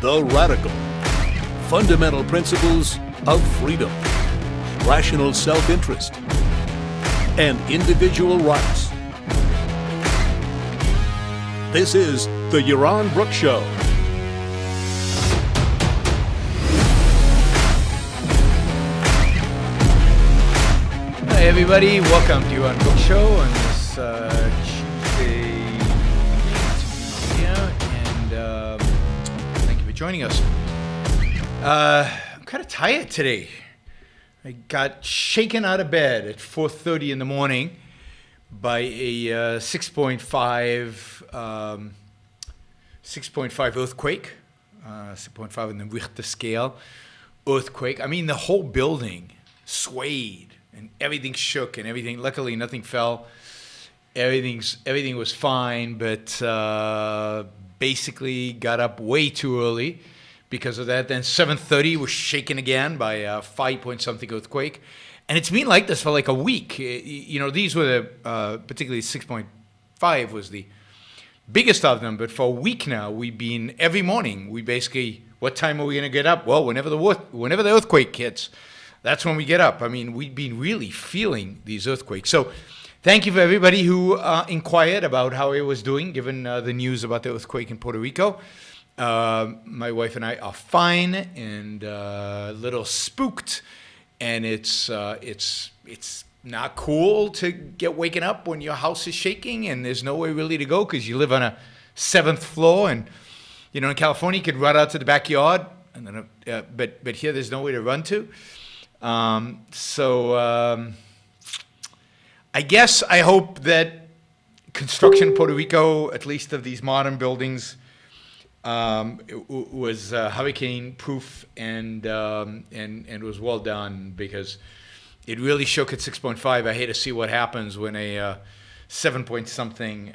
The Radical. Fundamental principles of freedom, rational self-interest, and individual rights. This is the Yaron Brook Show. Hi everybody, welcome to Yaron Brook Show on this Tuesday and thank you for joining us. I'm kind of tired today. I got shaken out of bed at 4:30 in the morning by a 6.5 earthquake, 6.5 in the Richter scale earthquake. I mean, the whole building swayed and everything shook and everything. Luckily, nothing fell. Everything was fine, but basically got up way too early because of that. Then 7:30 was shaken again by a 5-point-something earthquake. And it's been like this for like a week. You know, these were the, particularly 6.5 was the biggest of them. But for a week now, we've been, every morning, we basically, what time are we going to get up? Well, whenever the earthquake hits, that's when we get up. I mean, we've been really feeling these earthquakes. So thank you for everybody who inquired about how I was doing, given the news about the earthquake in Puerto Rico. My wife and I are fine and a little spooked. And it's not cool to get waken up when your house is shaking and there's nowhere really to go because you live on a 7th floor. And, you know, in California, you could run out to the backyard. And then, but here there's nowhere to run to. I guess I hope that construction in Puerto Rico, at least of these modern buildings, was hurricane-proof and was well done because it really shook at 6.5. I hate to see what happens when a 7-point-something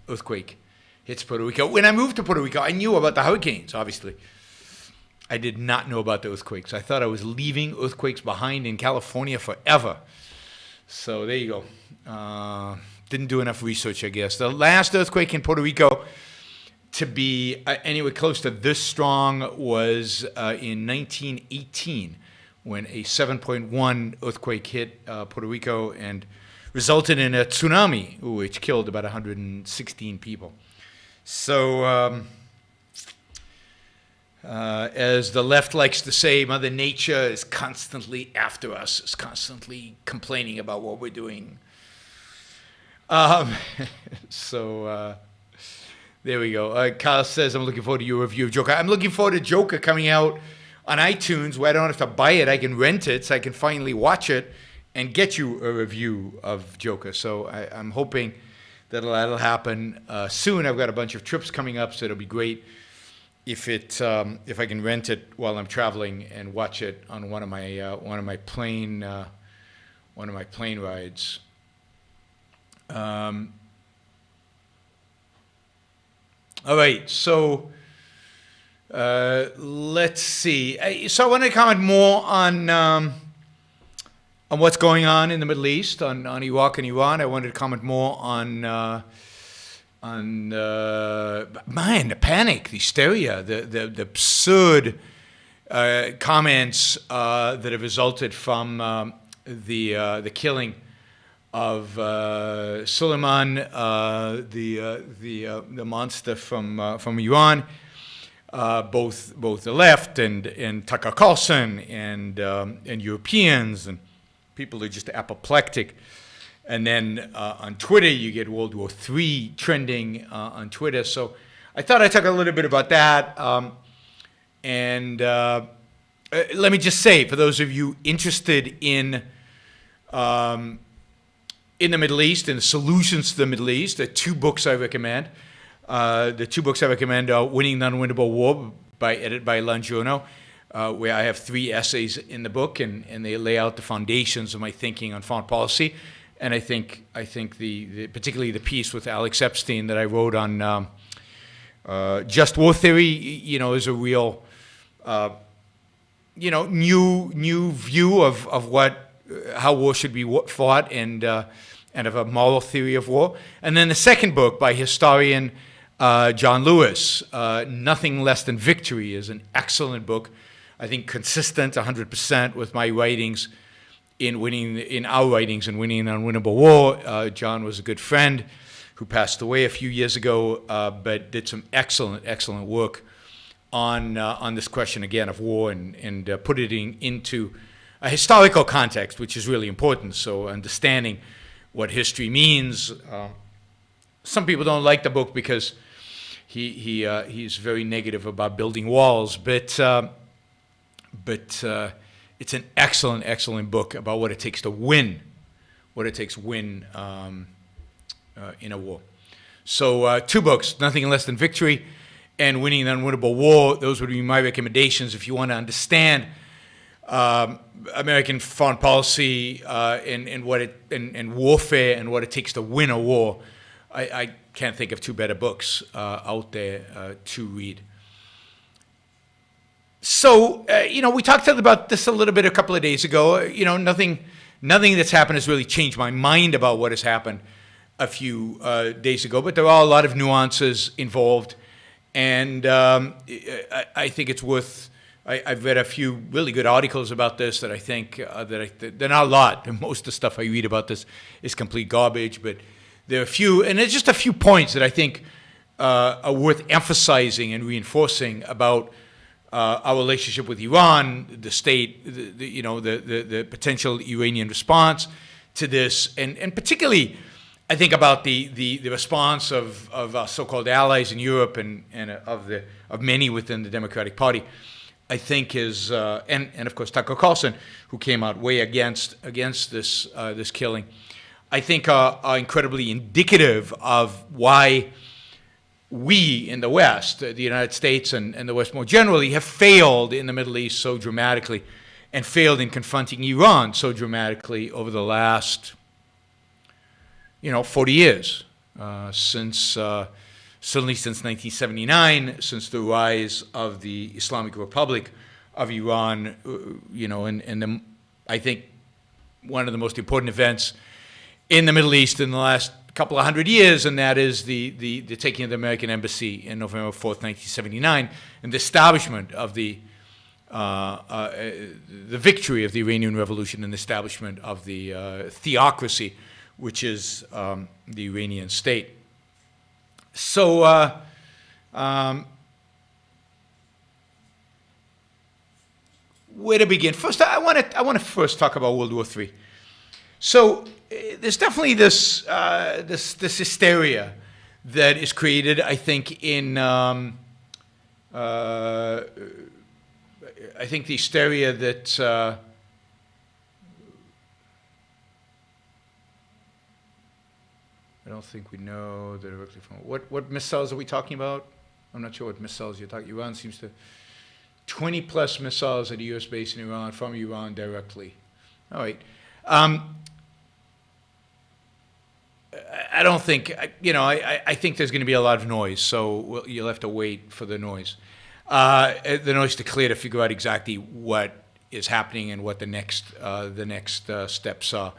earthquake hits Puerto Rico. When I moved to Puerto Rico, I knew about the hurricanes, obviously. I did not know about the earthquakes. I thought I was leaving earthquakes behind in California forever. So there you go. Didn't do enough research, I guess. The last earthquake in Puerto Rico to be anywhere close to this strong was in 1918 when a 7.1 earthquake hit Puerto Rico and resulted in a tsunami, which killed about 116 people. So as the left likes to say, Mother Nature is constantly after us, is constantly complaining about what we're doing. There we go. Kyle says, I'm looking forward to your review of Joker. I'm looking forward to Joker coming out on iTunes where I don't have to buy it. I can rent it so I can finally watch it and get you a review of Joker. So I'm hoping that'll happen soon. I've got a bunch of trips coming up, so it'll be great if I can rent it while I'm traveling and watch it on one of my plane rides. All right, so let's see. So I want to comment more on what's going on in the Middle East, on Iraq and Iran. I wanted to comment more on the panic, the hysteria, the absurd comments that have resulted from the killing of Soleimani, the monster from Iran, both the left and Tucker Carlson and Europeans and people are just apoplectic. And then on Twitter, you get World War III trending on Twitter. So I thought I'd talk a little bit about that. Let me just say, for those of you interested in the Middle East and the solutions to the Middle East, there are 2 books I recommend. The 2 books I recommend are Winning the Unwinnable War, edited by Langiorno, where I have 3 essays in the book, and they lay out the foundations of my thinking on foreign policy. And I think the particularly the piece with Alex Epstein that I wrote on just war theory, you know, is a real, new view of how war should be fought and of a moral theory of war. And then the second book by historian John Lewis, Nothing Less Than Victory is an excellent book. I think consistent 100% with my writings in our writings in Winning an Unwinnable War. John was a good friend who passed away a few years ago, but did some excellent work on this question again of war and put it into a historical context, which is really important. So understanding what history means. Some people don't like the book because he's very negative about building walls, but it's an excellent book about what it takes to win, in a war. So 2 books, Nothing Less Than Victory and Winning an Unwinnable War. Those would be my recommendations if you want to understand American foreign policy and warfare and what it takes to win a war. I can't think of 2 better books out there to read. So, we talked about this a little bit a couple of days ago. Nothing that's happened has really changed my mind about what has happened a few days ago, but there are a lot of nuances involved, and I think it's worth. I've read a few really good articles about this that I think they're not a lot. Most of the stuff I read about this is complete garbage, but there are a few, and there's just a few points that I think are worth emphasizing and reinforcing about our relationship with Iran, the state, the potential Iranian response to this, and particularly, I think about the response of our so-called allies in Europe and of many within the Democratic Party. I think is and of course Tucker Carlson, who came out way against this killing, I think are incredibly indicative of why we in the West, the United States and the West more generally, have failed in the Middle East so dramatically and failed in confronting Iran so dramatically over the last 40 years, certainly since 1979, since the rise of the Islamic Republic of Iran, and I think one of the most important events in the Middle East in the last couple of hundred years, and that is the taking of the American embassy in November 4th, 1979, and the establishment of the victory of the Iranian Revolution and the establishment of the theocracy, which is the Iranian state. So, where to begin? First, I want to first talk about World War III. So, there's definitely this hysteria that is created, I think, I think the hysteria that I don't think we know directly from what missiles are we talking about? I'm not sure what missiles you're talking. Iran seems to 20 plus missiles at a U.S. base in Iran from Iran directly. All right. I don't think I think there's going to be a lot of noise, so you'll have to wait for the noise to clear to figure out exactly what is happening and what the next steps are.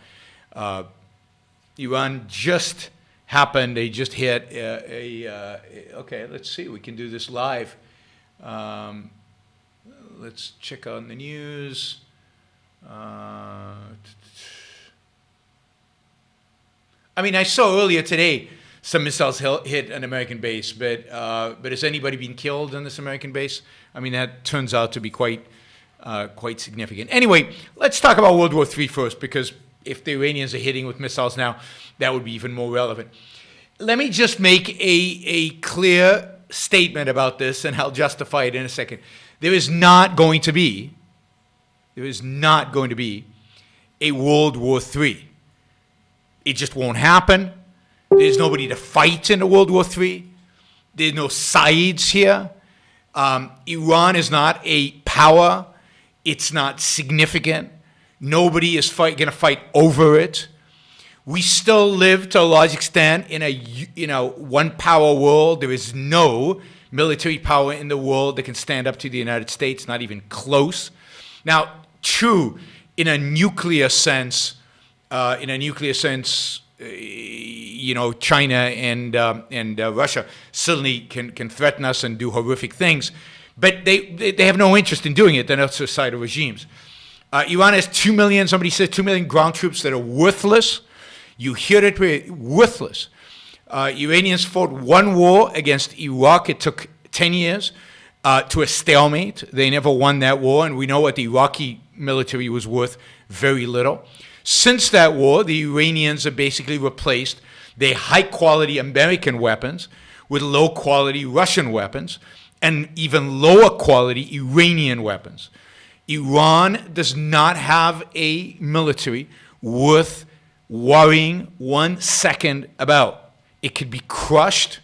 Iran just happened. They just hit okay, let's see. We can do this live. Let's check on the news. I saw earlier today some missiles hit an American base, but has anybody been killed in this American base? That turns out to be quite significant. Anyway, let's talk about World War III first, because if the Iranians are hitting with missiles now, that would be even more relevant. Let me just make a clear statement about this, and I'll justify it in a second. There is not going to be a World War III. It just won't happen. There's nobody to fight in a World War III. There's no sides here. Iran is not a power. It's not significant. Nobody is going to fight over it. We still live to a large extent in a one power world. There is no military power in the world that can stand up to the United States, not even close. Now, true, in a nuclear sense, China and Russia certainly can threaten us and do horrific things, but they have no interest in doing it. They're not suicidal regimes. Iran has 2 million, somebody said 2 million ground troops that are worthless. You hear it, worthless. Iranians fought one war against Iraq. It took 10 years to a stalemate. They never won that war, and we know what the Iraqi military was worth, very little. Since that war, the Iranians have basically replaced their high-quality American weapons with low-quality Russian weapons and even lower-quality Iranian weapons. Iran does not have a military worth worrying 1 second about. It could be crushed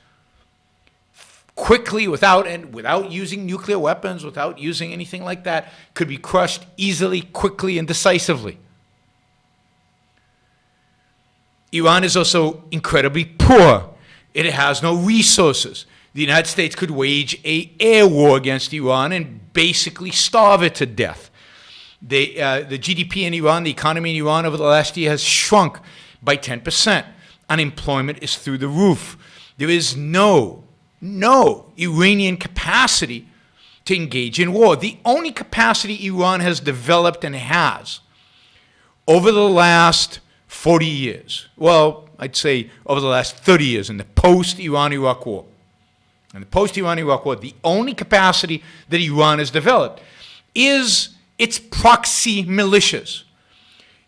quickly without using nuclear weapons, without using anything like that. Could be crushed easily, quickly, and decisively. Iran is also incredibly poor. It has no resources. The United States could wage an air war against Iran and basically starve it to death. The GDP in Iran, the economy in Iran over the last year has shrunk by 10%. Unemployment is through the roof. There is no Iranian capacity to engage in war. The only capacity Iran has developed and has over the last 40 years, well, I'd say over the last 30 years in the post-Iran-Iraq war. In the post-Iran-Iraq war, the only capacity that Iran has developed is its proxy militias.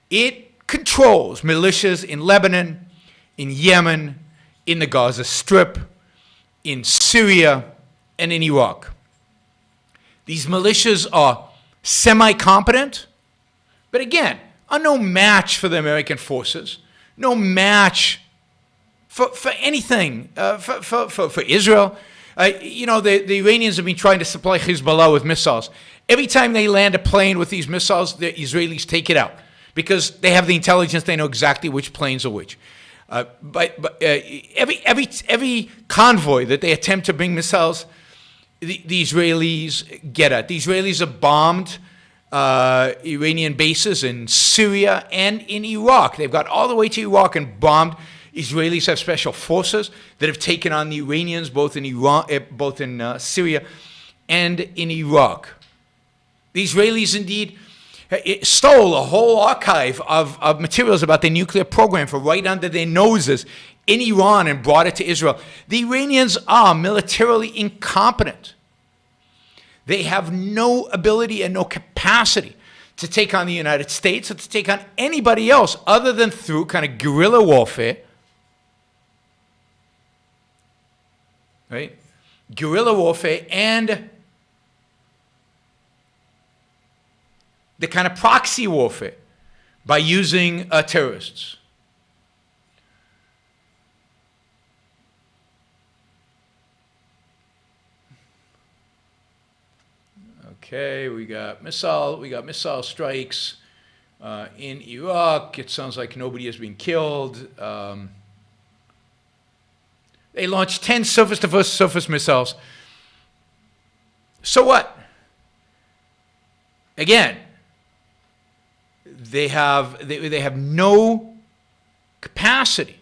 It controls militias in Lebanon, in Yemen, in the Gaza Strip, in Syria, and in Iraq. These militias are semi-competent, but again, are no match for the American forces, no match for anything, for Israel. The Iranians have been trying to supply Hezbollah with missiles. Every time they land a plane with these missiles, the Israelis take it out because they have the intelligence. They know exactly which planes are which. But every convoy that they attempt to bring missiles, the Israelis get at. The Israelis have bombed Iranian bases in Syria and in Iraq. They've got all the way to Iraq and bombed. Israelis have special forces that have taken on the Iranians both in Syria and in Iraq. The Israelis indeed stole a whole archive of materials about their nuclear program from right under their noses in Iran and brought it to Israel. The Iranians are militarily incompetent. They have no ability and no capacity to take on the United States or to take on anybody else other than through kind of guerrilla warfare. Right? Guerrilla warfare and the kind of proxy warfare by using terrorists. Okay, we got missile strikes in Iraq. It sounds like nobody has been killed. They launched 10 surface-to-surface missiles. So what? Again, they have no capacity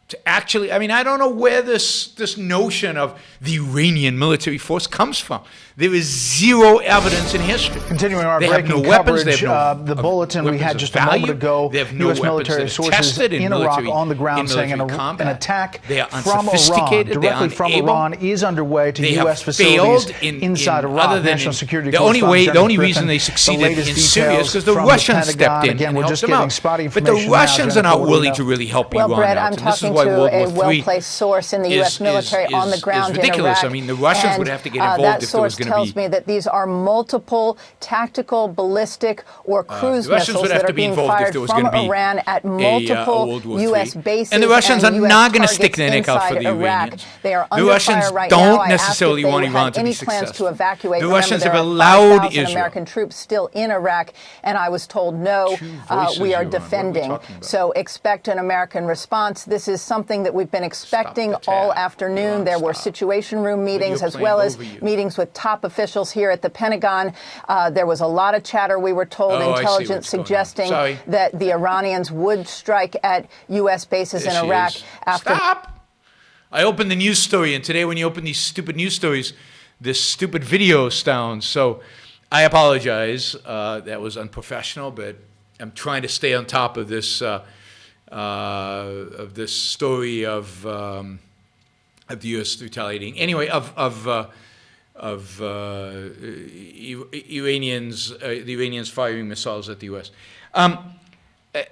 to actually, I don't know where this notion of the Iranian military force comes from. There is zero evidence in history. Continuing our they breaking have no coverage, weapons. They have no the bulletin we had just a moment ago, they have no U.S. military sources in Iraq on the ground saying an attack from Iran, directly from Iran, is underway to U.S. facilities inside Iraq. National Security the only reason they succeeded in Syria is because the Russians stepped in and helped them out. But the Russians are not willing to really help Iran Brett, out. I'm talking to a well-placed source in the U.S. military on the ground in ridiculous. Iraq. The Russians would have to get involved if there was going to be... That source tells me that these are multiple tactical, ballistic, or cruise missiles that are being fired from Iran at multiple U.S. bases and the Russians are not going to stick their neck out for the Iranians. They are the Russians right don't now. necessarily want Iran to be successful. Any plans to evacuate? The Russians have Remember, allowed there are 5,000 Israel. American troops still in Iraq, and I was told no, we are defending. So expect an American response. This is something that we've been expecting all afternoon. There were Situation Room meetings as well as meetings with top officials here at the Pentagon. There was a lot of chatter, we were told, intelligence suggesting that the Iranians would strike at U.S. bases in Iraq after... Stop! I opened the news story, and today when you open these stupid news stories, this stupid video sounds. So I apologize. That was unprofessional, but I'm trying to stay on top of this story of the U.S. retaliating. Anyway, of Iranians, the Iranians firing missiles at the U.S.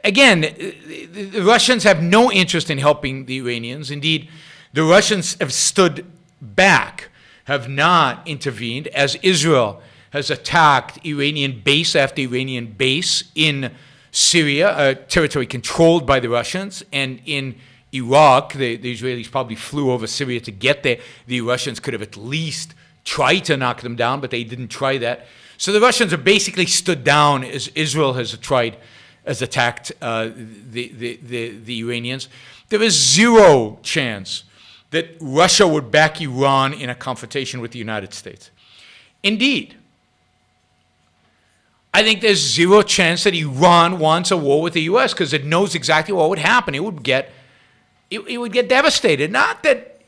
Again, the Russians have no interest in helping the Iranians. Indeed, the Russians have stood back, have not intervened, as Israel has attacked Iranian base after Iranian base in Syria, a territory controlled by the Russians, and in Iraq. The Israelis probably flew over Syria to get there. The Russians could have at least tried to knock them down, but they didn't try that. So the Russians have basically stood down as Israel has attacked the Iranians. There is zero chance that Russia would back Iran in a confrontation with the United States. Indeed, I think there's zero chance that Iran wants a war with the U.S. because it knows exactly what would happen. It would get devastated. Not that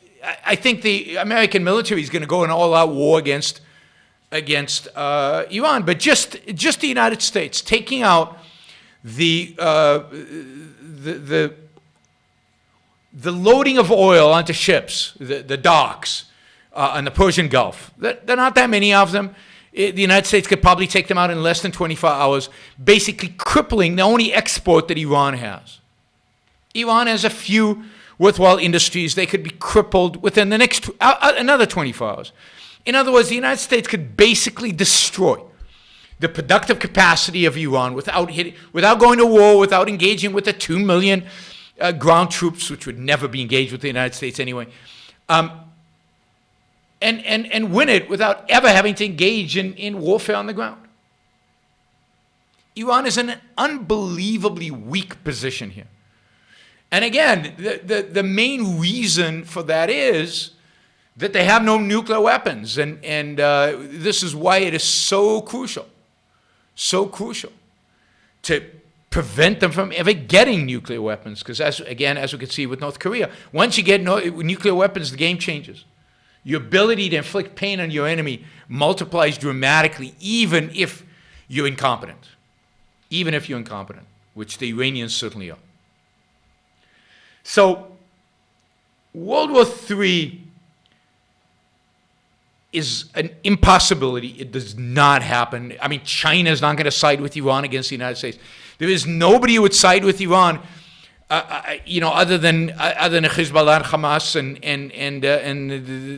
I think the American military is going to go in all-out war against Iran, but just the United States taking out the loading of oil onto ships, the docks in the Persian Gulf. There are not that many of them. The United States could probably take them out in less than 24 hours, basically crippling the only export that Iran has. Iran has a few worthwhile industries. They could be crippled within the next another 24 hours. In other words, the United States could basically destroy the productive capacity of Iran without going to war, without engaging with the 2 million ground troops, which would never be engaged with the United States anyway, and win it without ever having to engage in warfare on the ground. Iran is in an unbelievably weak position here. And again, the main reason for that is that they have no nuclear weapons. And this is why it is so crucial to prevent them from ever getting nuclear weapons. Because as we can see with North Korea, once you get nuclear weapons, the game changes. Your ability to inflict pain on your enemy multiplies dramatically, even if you're incompetent. Even if you're incompetent, which the Iranians certainly are. So, World War III is an impossibility. It does not happen. I mean, China is not going to side with Iran against the United States. There is nobody who would side with Iran, other than Hezbollah and Hamas and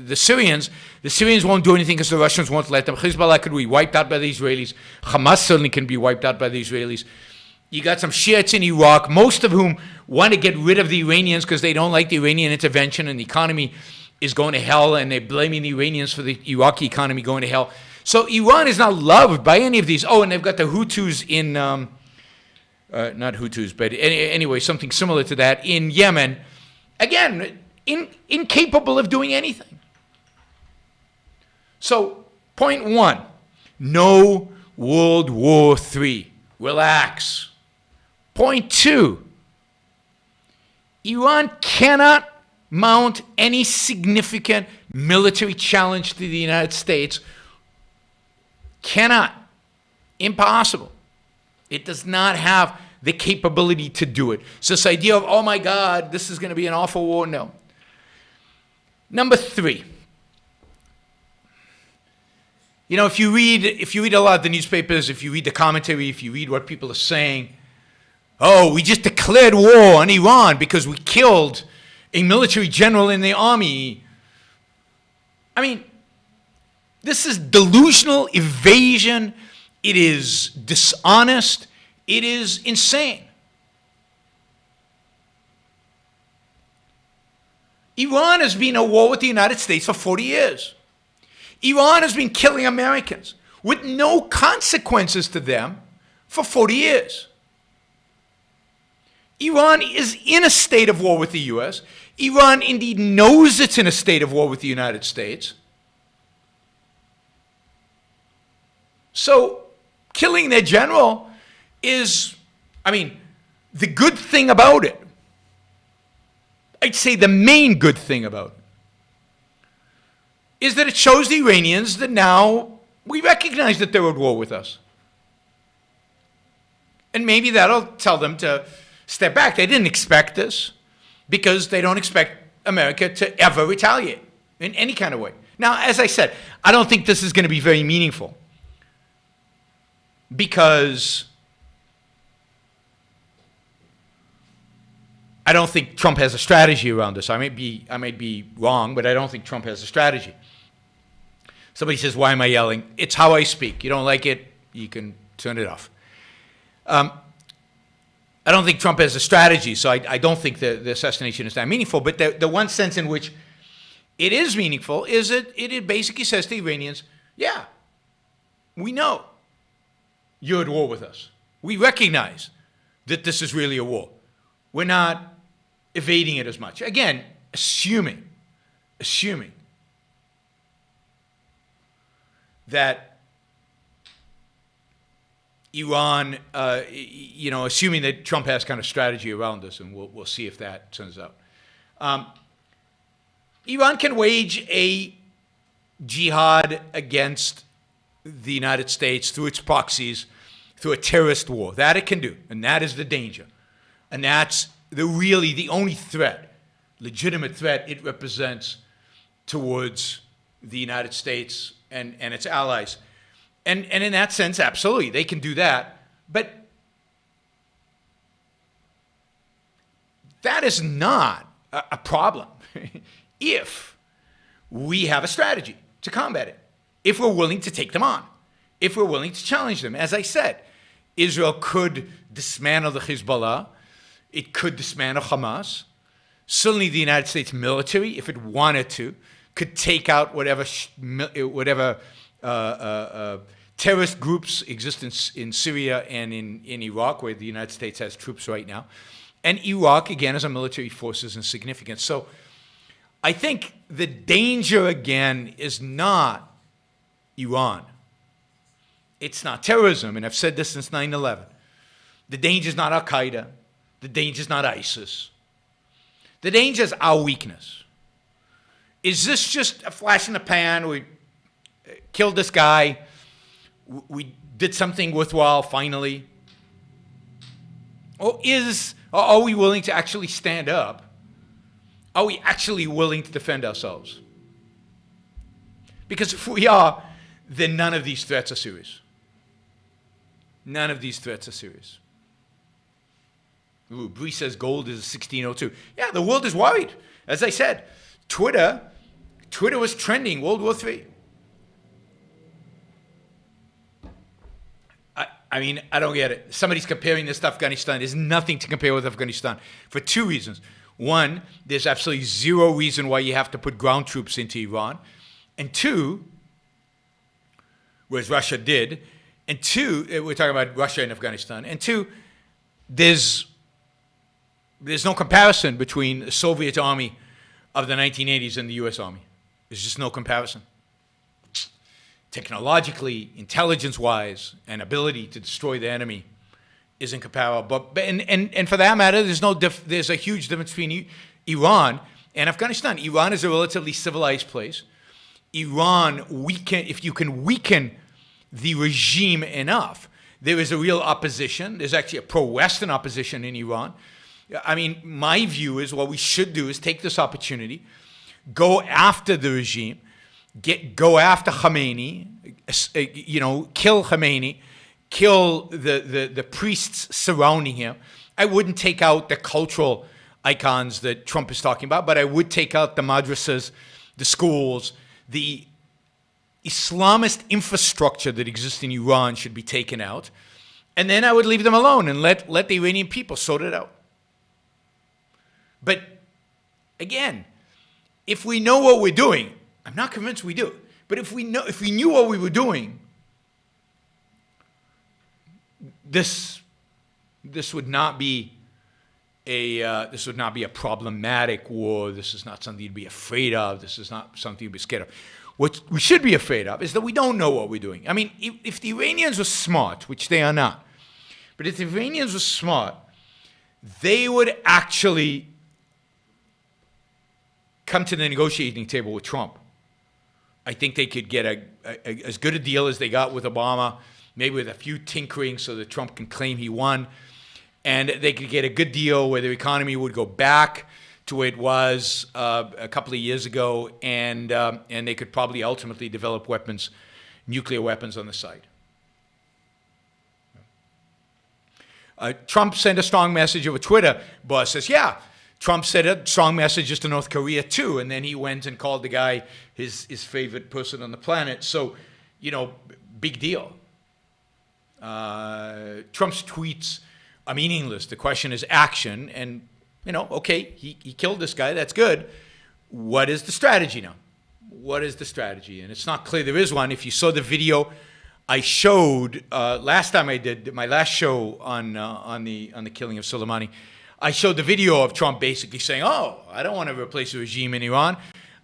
the Syrians. The Syrians won't do anything because the Russians won't let them. Hezbollah could be wiped out by the Israelis. Hamas certainly can be wiped out by the Israelis. You got some Shiites in Iraq, most of whom want to get rid of the Iranians because they don't like the Iranian intervention and the economy is going to hell, and they're blaming the Iranians for the Iraqi economy going to hell. So Iran is not loved by any of these. Oh, and they've got the Hutus in, not Hutus, but anyway, something similar to that in Yemen. Again, incapable of doing anything. So, point one, no World War III. Relax. Point two, Iran cannot mount any significant military challenge to the United States. Cannot. Impossible. It does not have the capability to do it. So this idea of, oh my God, this is going to be an awful war, no. Number three. You know, if you read a lot of the newspapers, if you read the commentary, if you read what people are saying, oh, we just declared war on Iran because we killed a military general in the army. I mean, this is delusional evasion. It is dishonest. It is insane. Iran has been at war with the United States for 40 years. Iran has been killing Americans with no consequences to them for 40 years. Iran is in a state of war with the U.S. Iran indeed knows it's in a state of war with the United States. So killing their general is, the good thing about it, I'd say the main good thing about it, is that it shows the Iranians that now we recognize that they're at war with us. And maybe that'll tell them to step back. They didn't expect this because they don't expect America to ever retaliate in any kind of way. Now, as I said, I don't think this is going to be very meaningful because I don't think Trump has a strategy around this. I might be wrong, but I don't think Trump has a strategy. Somebody says, why am I yelling? It's how I speak. You don't like it, you can turn it off. I don't think Trump has a strategy, so I don't think the assassination is that meaningful. But the one sense in which it is meaningful is that it basically says to the Iranians, yeah, we know you're at war with us. We recognize that this is really a war. We're not evading it as much. Again, assuming that Iran, assuming that Trump has kind of strategy around this, and we'll see if that turns out. Iran can wage a jihad against the United States through its proxies, through a terrorist war. That it can do, and that is the danger. And that's the only threat, legitimate threat it represents towards the United States and its allies. And in that sense, absolutely, they can do that. But that is not a problem if we have a strategy to combat it, if we're willing to take them on, if we're willing to challenge them. As I said, Israel could dismantle the Hezbollah. It could dismantle Hamas. Certainly the United States military, if it wanted to, could take out whatever terrorist groups exist in Syria and in Iraq, where the United States has troops right now. And Iraq, again, as a military force, is insignificant. So I think the danger, again, is not Iran. It's not terrorism, and I've said this since 9/11. The danger is not Al-Qaeda. The danger is not ISIS. The danger is our weakness. Is this just a flash in the pan? We killed this guy. We did something worthwhile finally. Or are we willing to actually stand up? Are we actually willing to defend ourselves? Because if we are, then none of these threats are serious. None of these threats are serious. Ooh, Bree says gold is 1602. Yeah, the world is worried. As I said, Twitter was trending World War III. I don't get it. Somebody's comparing this to Afghanistan. There's nothing to compare with Afghanistan for two reasons. One, there's absolutely zero reason why you have to put ground troops into Iran. And two, whereas Russia did. And two, we're talking about Russia and Afghanistan. And two, there's no comparison between the Soviet army of the 1980s and the U.S. Army. There's just no comparison. Technologically, intelligence-wise, and ability to destroy the enemy isn't comparable. But for that matter, there's a huge difference between Iran and Afghanistan. Iran is a relatively civilized place. Iran, if you can weaken the regime enough, there is a real opposition. There's actually a pro-Western opposition in Iran. My view is what we should do is take this opportunity, go after the regime, go after Khamenei, kill Khamenei, kill the priests surrounding him. I wouldn't take out the cultural icons that Trump is talking about, but I would take out the madrasas, the schools, the Islamist infrastructure that exists in Iran should be taken out. And then I would leave them alone and let the Iranian people sort it out. But again, if we know what we're doing, I'm not convinced we do. But if we knew what we were doing, this would not be this would not be a problematic war. This is not something to be afraid of. This is not something to be scared of. What we should be afraid of is that we don't know what we're doing. I mean, if the Iranians were smart, which they are not, but if the Iranians were smart, they would actually come to the negotiating table with Trump. I think they could get as good a deal as they got with Obama, maybe with a few tinkering so that Trump can claim he won. And they could get a good deal where their economy would go back to where it was a couple of years ago, and they could probably ultimately develop weapons, nuclear weapons on the side. Trump sent a strong message over Twitter. Boss says, yeah, Trump sent a strong message to North Korea too, and then he went and called the guy his favorite person on the planet. So, big deal. Trump's tweets are meaningless. The question is action, and okay, he killed this guy. That's good. What is the strategy now? What is the strategy? And it's not clear there is one. If you saw the video I showed last time I did my last show on the killing of Soleimani, I showed the video of Trump basically saying, "Oh, I don't want to replace the regime in Iran.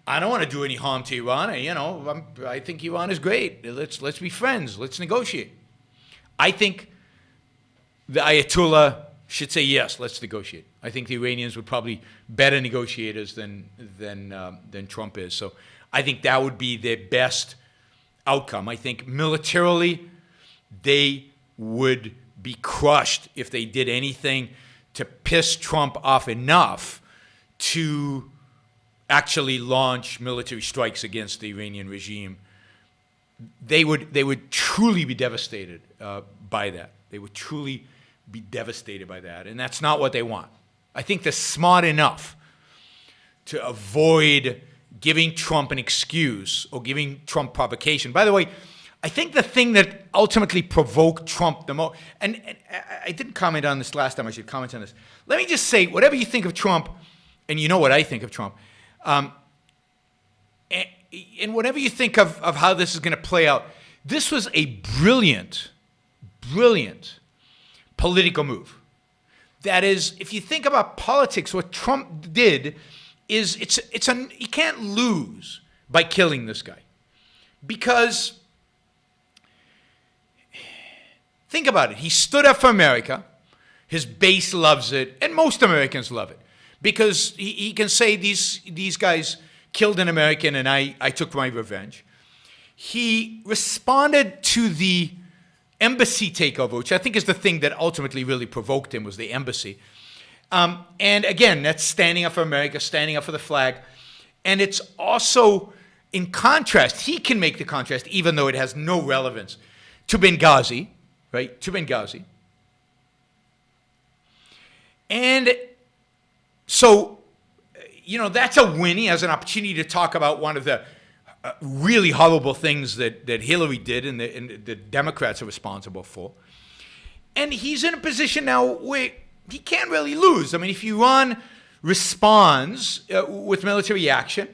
I don't want to do any harm to Iran. I think Iran is great. Let's be friends. Let's negotiate." I think the Ayatollah should say yes. Let's negotiate. I think the Iranians would probably better negotiators than Trump is. So I think that would be their best outcome. I think militarily they would be crushed if they did anything to piss Trump off enough to actually launch military strikes against the Iranian regime. They would truly be devastated by that. They would truly be devastated by that, and that's not what they want. I think they're smart enough to avoid giving Trump an excuse or giving Trump provocation. By the way, I think the thing that ultimately provoked Trump the most, and I didn't comment on this last time, I should comment on this. Let me just say, whatever you think of Trump, and you know what I think of Trump, and whatever you think of how this is going to play out, this was a brilliant political move. That is, if you think about politics, what Trump did is he can't lose by killing this guy. Because, think about it, he stood up for America, his base loves it, and most Americans love it. Because he can say these guys killed an American and I took my revenge. He responded to the embassy takeover, which I think is the thing that ultimately really provoked him, was the embassy. And again, that's standing up for America, standing up for the flag. And it's also in contrast, he can make the contrast, even though it has no relevance, to Benghazi, right? To Benghazi. And so, that's a win. He has an opportunity to talk about one of the really horrible things that Hillary did and the Democrats are responsible for. And he's in a position now where he can't really lose. I mean, if Iran responds with military action,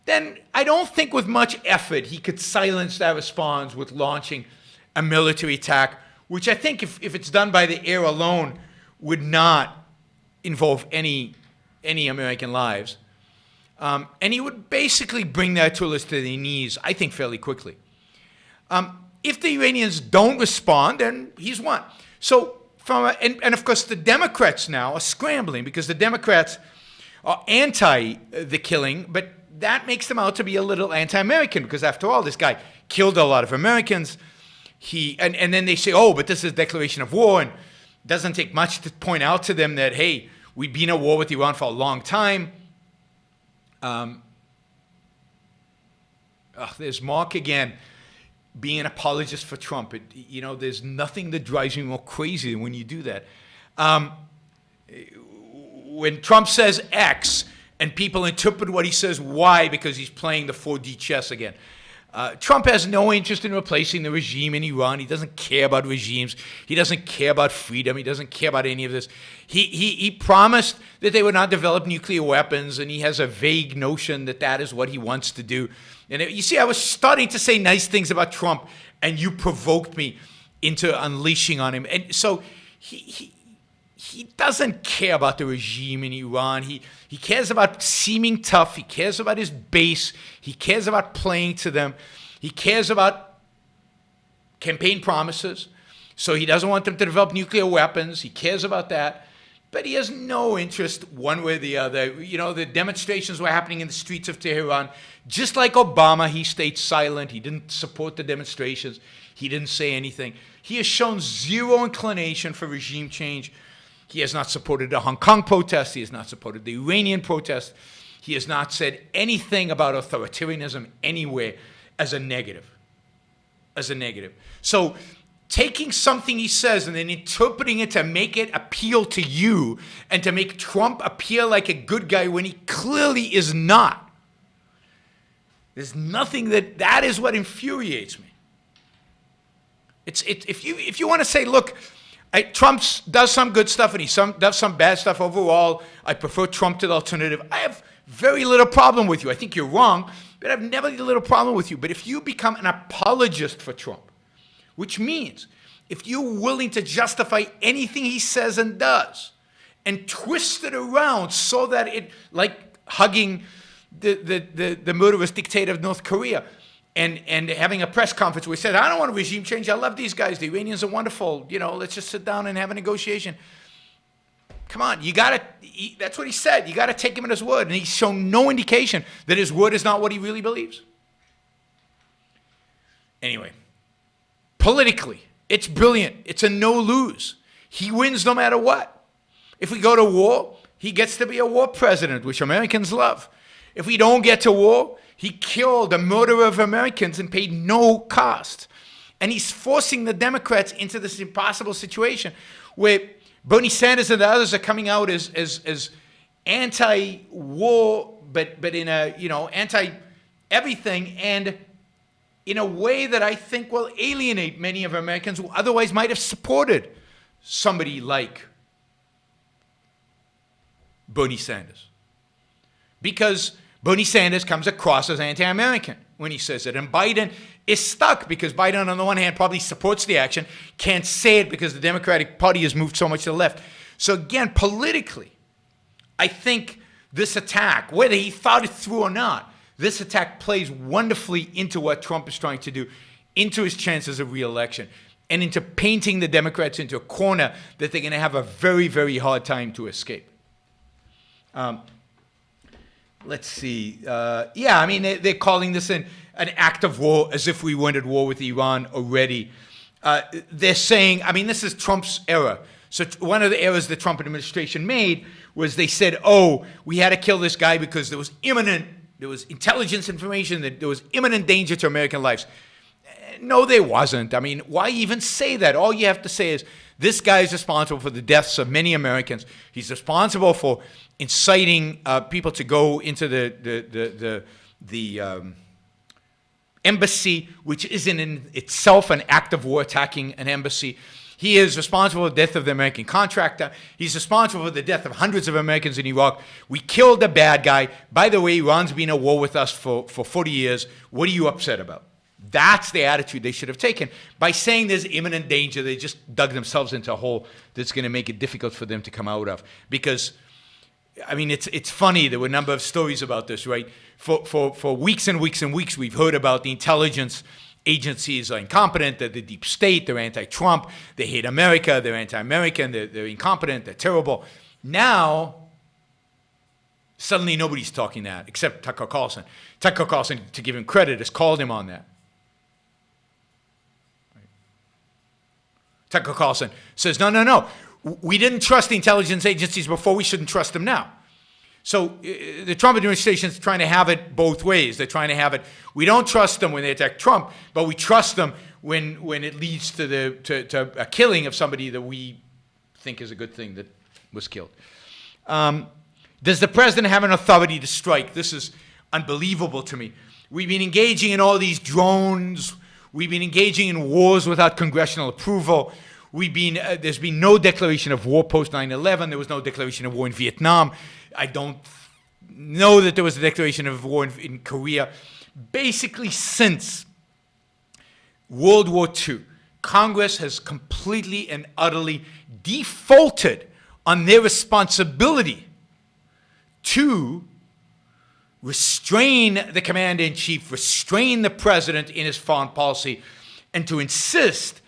then I don't think with much effort he could silence that response with launching a military attack, which I think if it's done by the air alone would not involve any American lives. And he would basically bring the Ayatollahs to their knees, I think, fairly quickly. If the Iranians don't respond, then he's won. So, and of course, the Democrats now are scrambling because the Democrats are anti the killing, but that makes them out to be a little anti-American because, after all, this guy killed a lot of Americans. And then they say, oh, but this is a declaration of war, and it doesn't take much to point out to them that, hey, we've been at war with Iran for a long time. There's Mark again being an apologist for Trump. There's nothing that drives me more crazy than when you do that. When Trump says X and people interpret what he says Y because he's playing the 4D chess again. Trump has no interest in replacing the regime in Iran. He doesn't care about regimes. He doesn't care about freedom. He doesn't care about any of this. He promised that they would not develop nuclear weapons, and he has a vague notion that is what he wants to do. And you see, I was starting to say nice things about Trump, and you provoked me into unleashing on him. And so he he doesn't care about the regime in Iran. He cares about seeming tough. He cares about his base. He cares about playing to them. He cares about campaign promises. So he doesn't want them to develop nuclear weapons. He cares about that. But he has no interest one way or the other. You know, the demonstrations were happening in the streets of Tehran. Just like Obama, he stayed silent. He didn't support the demonstrations. He didn't say anything. He has shown zero inclination for regime change. He has not supported the Hong Kong protest. He has not supported the Iranian protest. He has not said anything about authoritarianism anywhere as a negative. As a negative. So taking something he says and then interpreting it to make it appeal to you and to make Trump appear like a good guy when he clearly is not. There's nothing that is what infuriates me. If you want to say, look, Trump does some good stuff and he does some bad stuff overall, I prefer Trump to the alternative, I have very little problem with you. I think you're wrong, but I have never little problem with you. But if you become an apologist for Trump, which means if you're willing to justify anything he says and does and twist it around so that it, like hugging the murderous dictator of North Korea and having a press conference where he said, I don't want a regime change. I love these guys. The Iranians are wonderful. You know, let's just sit down and have a negotiation. Come on, that's what he said. You got to take him at his word. And he's shown no indication that his word is not what he really believes. Anyway, politically, it's brilliant. It's a no-lose. He wins no matter what. If we go to war, he gets to be a war president, which Americans love. If we don't get to war, he killed a murderer of Americans and paid no cost. And he's forcing the Democrats into this impossible situation where Bernie Sanders and the others are coming out as anti-war, but in a, anti-everything, and in a way that I think will alienate many of Americans who otherwise might have supported somebody like Bernie Sanders. Because Bernie Sanders comes across as anti-American when he says it. And Biden is stuck because Biden, on the one hand, probably supports the action, can't say it because the Democratic Party has moved so much to the left. So again, politically, I think this attack, whether he thought it through or not, this attack plays wonderfully into what Trump is trying to do, into his chances of re-election, and into painting the Democrats into a corner that they're going to have a very, very hard time to escape. Let's see. They're calling this an act of war as if we weren't at war with Iran already. They're saying, this is Trump's era. So one of the errors the Trump administration made was they said, we had to kill this guy because there was intelligence information that there was imminent danger to American lives. No, there wasn't. Why even say that? All you have to say is, this guy is responsible for the deaths of many Americans. He's responsible for inciting people to go into the embassy, which is in itself an act of war, attacking an embassy. He is responsible for the death of the American contractor. He's responsible for the death of hundreds of Americans in Iraq. We killed the bad guy. By the way, Iran's been at war with us for 40 years. What are you upset about? That's the attitude they should have taken. By saying there's imminent danger, they just dug themselves into a hole that's going to make it difficult for them to come out of. Because, it's funny. There were a number of stories about this, right? For weeks and weeks and weeks, we've heard about the intelligence agencies are incompetent, they're the deep state, they're anti-Trump, they hate America, they're anti-American, they're incompetent, they're terrible. Now, suddenly nobody's talking that except Tucker Carlson. Tucker Carlson, to give him credit, has called him on that. Tucker Carlson says, no. We didn't trust the intelligence agencies before. We shouldn't trust them now. So the Trump administration is trying to have it both ways. They're trying to have it, we don't trust them when they attack Trump, but we trust them when it leads to a killing of somebody that we think is a good thing that was killed. Does the president have an authority to strike? This is unbelievable to me. We've been engaging in all these drones. We've been engaging in wars without congressional approval. There's been no declaration of war post 9/11. There was no declaration of war in Vietnam. I don't know that there was a declaration of war in Korea. Basically, since World War II, Congress has completely and utterly defaulted on their responsibility to restrain the commander-in-chief, restrain the president in his foreign policy, and to insist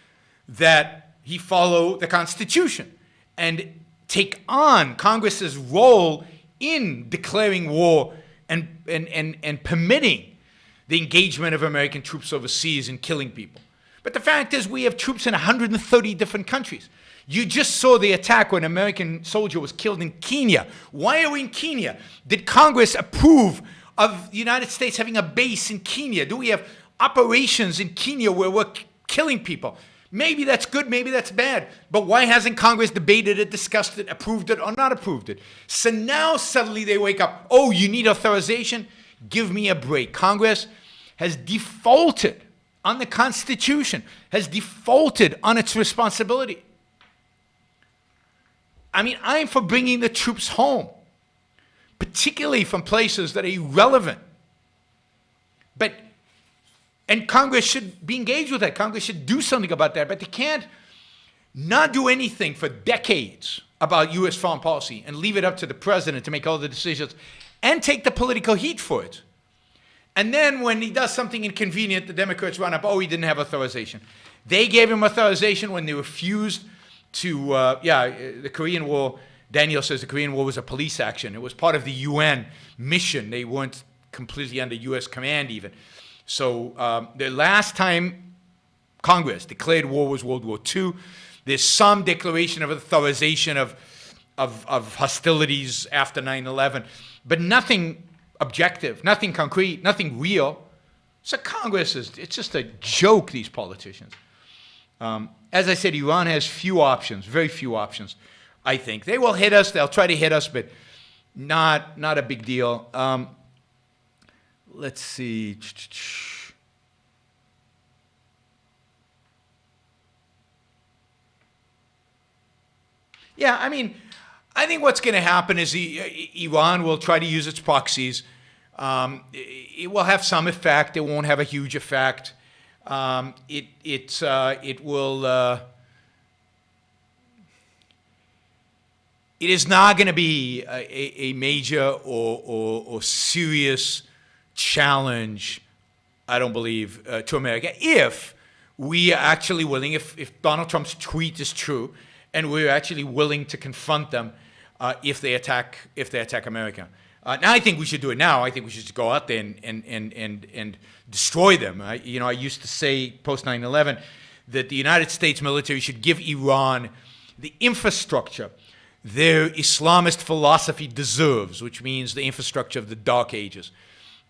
that he follow the Constitution and take on Congress's role in declaring war and permitting the engagement of American troops overseas and killing people. But the fact is, we have troops in 130 different countries. You just saw the attack when an American soldier was killed in Kenya. Why are we in Kenya? Did Congress approve of the United States having a base in Kenya? Do we have operations in Kenya where we're killing people? Maybe that's good, maybe that's bad. But why hasn't Congress debated it, discussed it, approved it, or not approved it? So now suddenly they wake up, oh, you need authorization? Give me a break. Congress has defaulted on the Constitution, has defaulted on its responsibility. I mean, I'm for bringing the troops home, particularly from places that are irrelevant. And Congress should be engaged with that. Congress should do something about that. But they can't not do anything for decades about U.S. foreign policy and leave it up to the president to make all the decisions and take the political heat for it. And then when he does something inconvenient, the Democrats run up, oh, he didn't have authorization. They gave him authorization when they refused to, the Korean War. Daniel says the Korean War was a police action. It was part of the UN mission. They weren't completely under U.S. command even. So the last time Congress declared war was World War II. There's some declaration of authorization of hostilities after 9/11, but nothing objective, nothing concrete, nothing real. So Congress it's just a joke, these politicians. As I said, Iran has few options, very few options, I think. They will hit us, they'll try to hit us, but not a big deal. Let's see. Yeah, I mean, I think what's going to happen is Iran will try to use its proxies. It will have some effect. It won't have a huge effect. It will. It is not going to be a major or serious challenge, I don't believe, to America if we are actually willing, if Donald Trump's tweet is true, and we're actually willing to confront them if they attack America. Now I think we should do it now. I think we should just go out there and destroy them. I used to say post 9/11 that the United States military should give Iran the infrastructure their Islamist philosophy deserves, which means the infrastructure of the Dark Ages.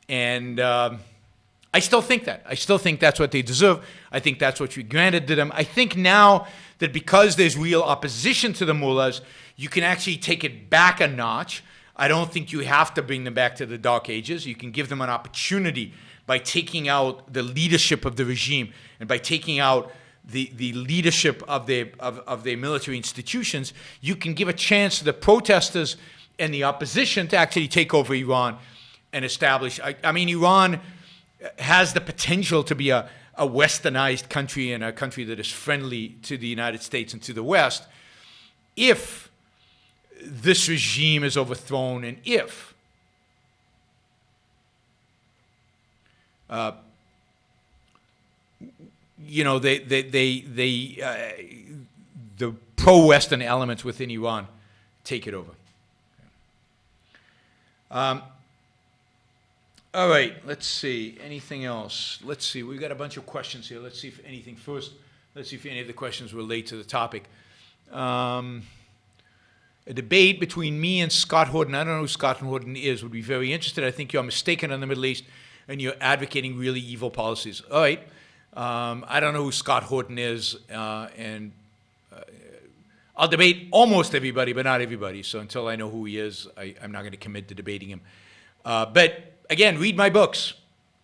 And I still think that. I still think that's what they deserve. I think that's what we granted to them. I think now that because there's real opposition to the mullahs, you can actually take it back a notch. I don't think you have to bring them back to the Dark Ages. You can give them an opportunity by taking out the leadership of the regime and by taking out the leadership of their military institutions. You can give a chance to the protesters and the opposition to actually take over Iran and establish. I mean, Iran has the potential to be a westernized country and a country that is friendly to the United States and to the West if this regime is overthrown and if the pro-Western elements within Iran take it over. All right, let's see. Anything else? Let's see. We've got a bunch of questions here. Let's see if anything first. Let's see if any of the questions relate to the topic. A debate between me and Scott Horton. I don't know who Scott Horton is. Would be very interested. I think you're mistaken on the Middle East, and you're advocating really evil policies. All right. I don't know who Scott Horton is, and I'll debate almost everybody, but not everybody. So until I know who he is, I'm not going to commit to debating him. But again, read my books.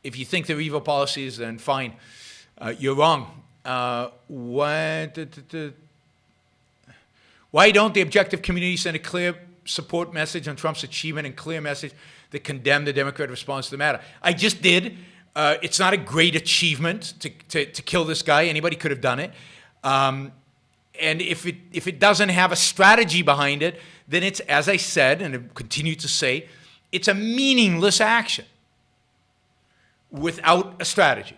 If you think they're evil policies, then fine. You're wrong. Why don't the objective community send a clear support message on Trump's achievement and clear message that condemn the Democrat response to the matter? I just did. It's not a great achievement to kill this guy. Anybody could have done it. And if it doesn't have a strategy behind it, then it's, as I said, and I continue to say, it's a meaningless action without a strategy.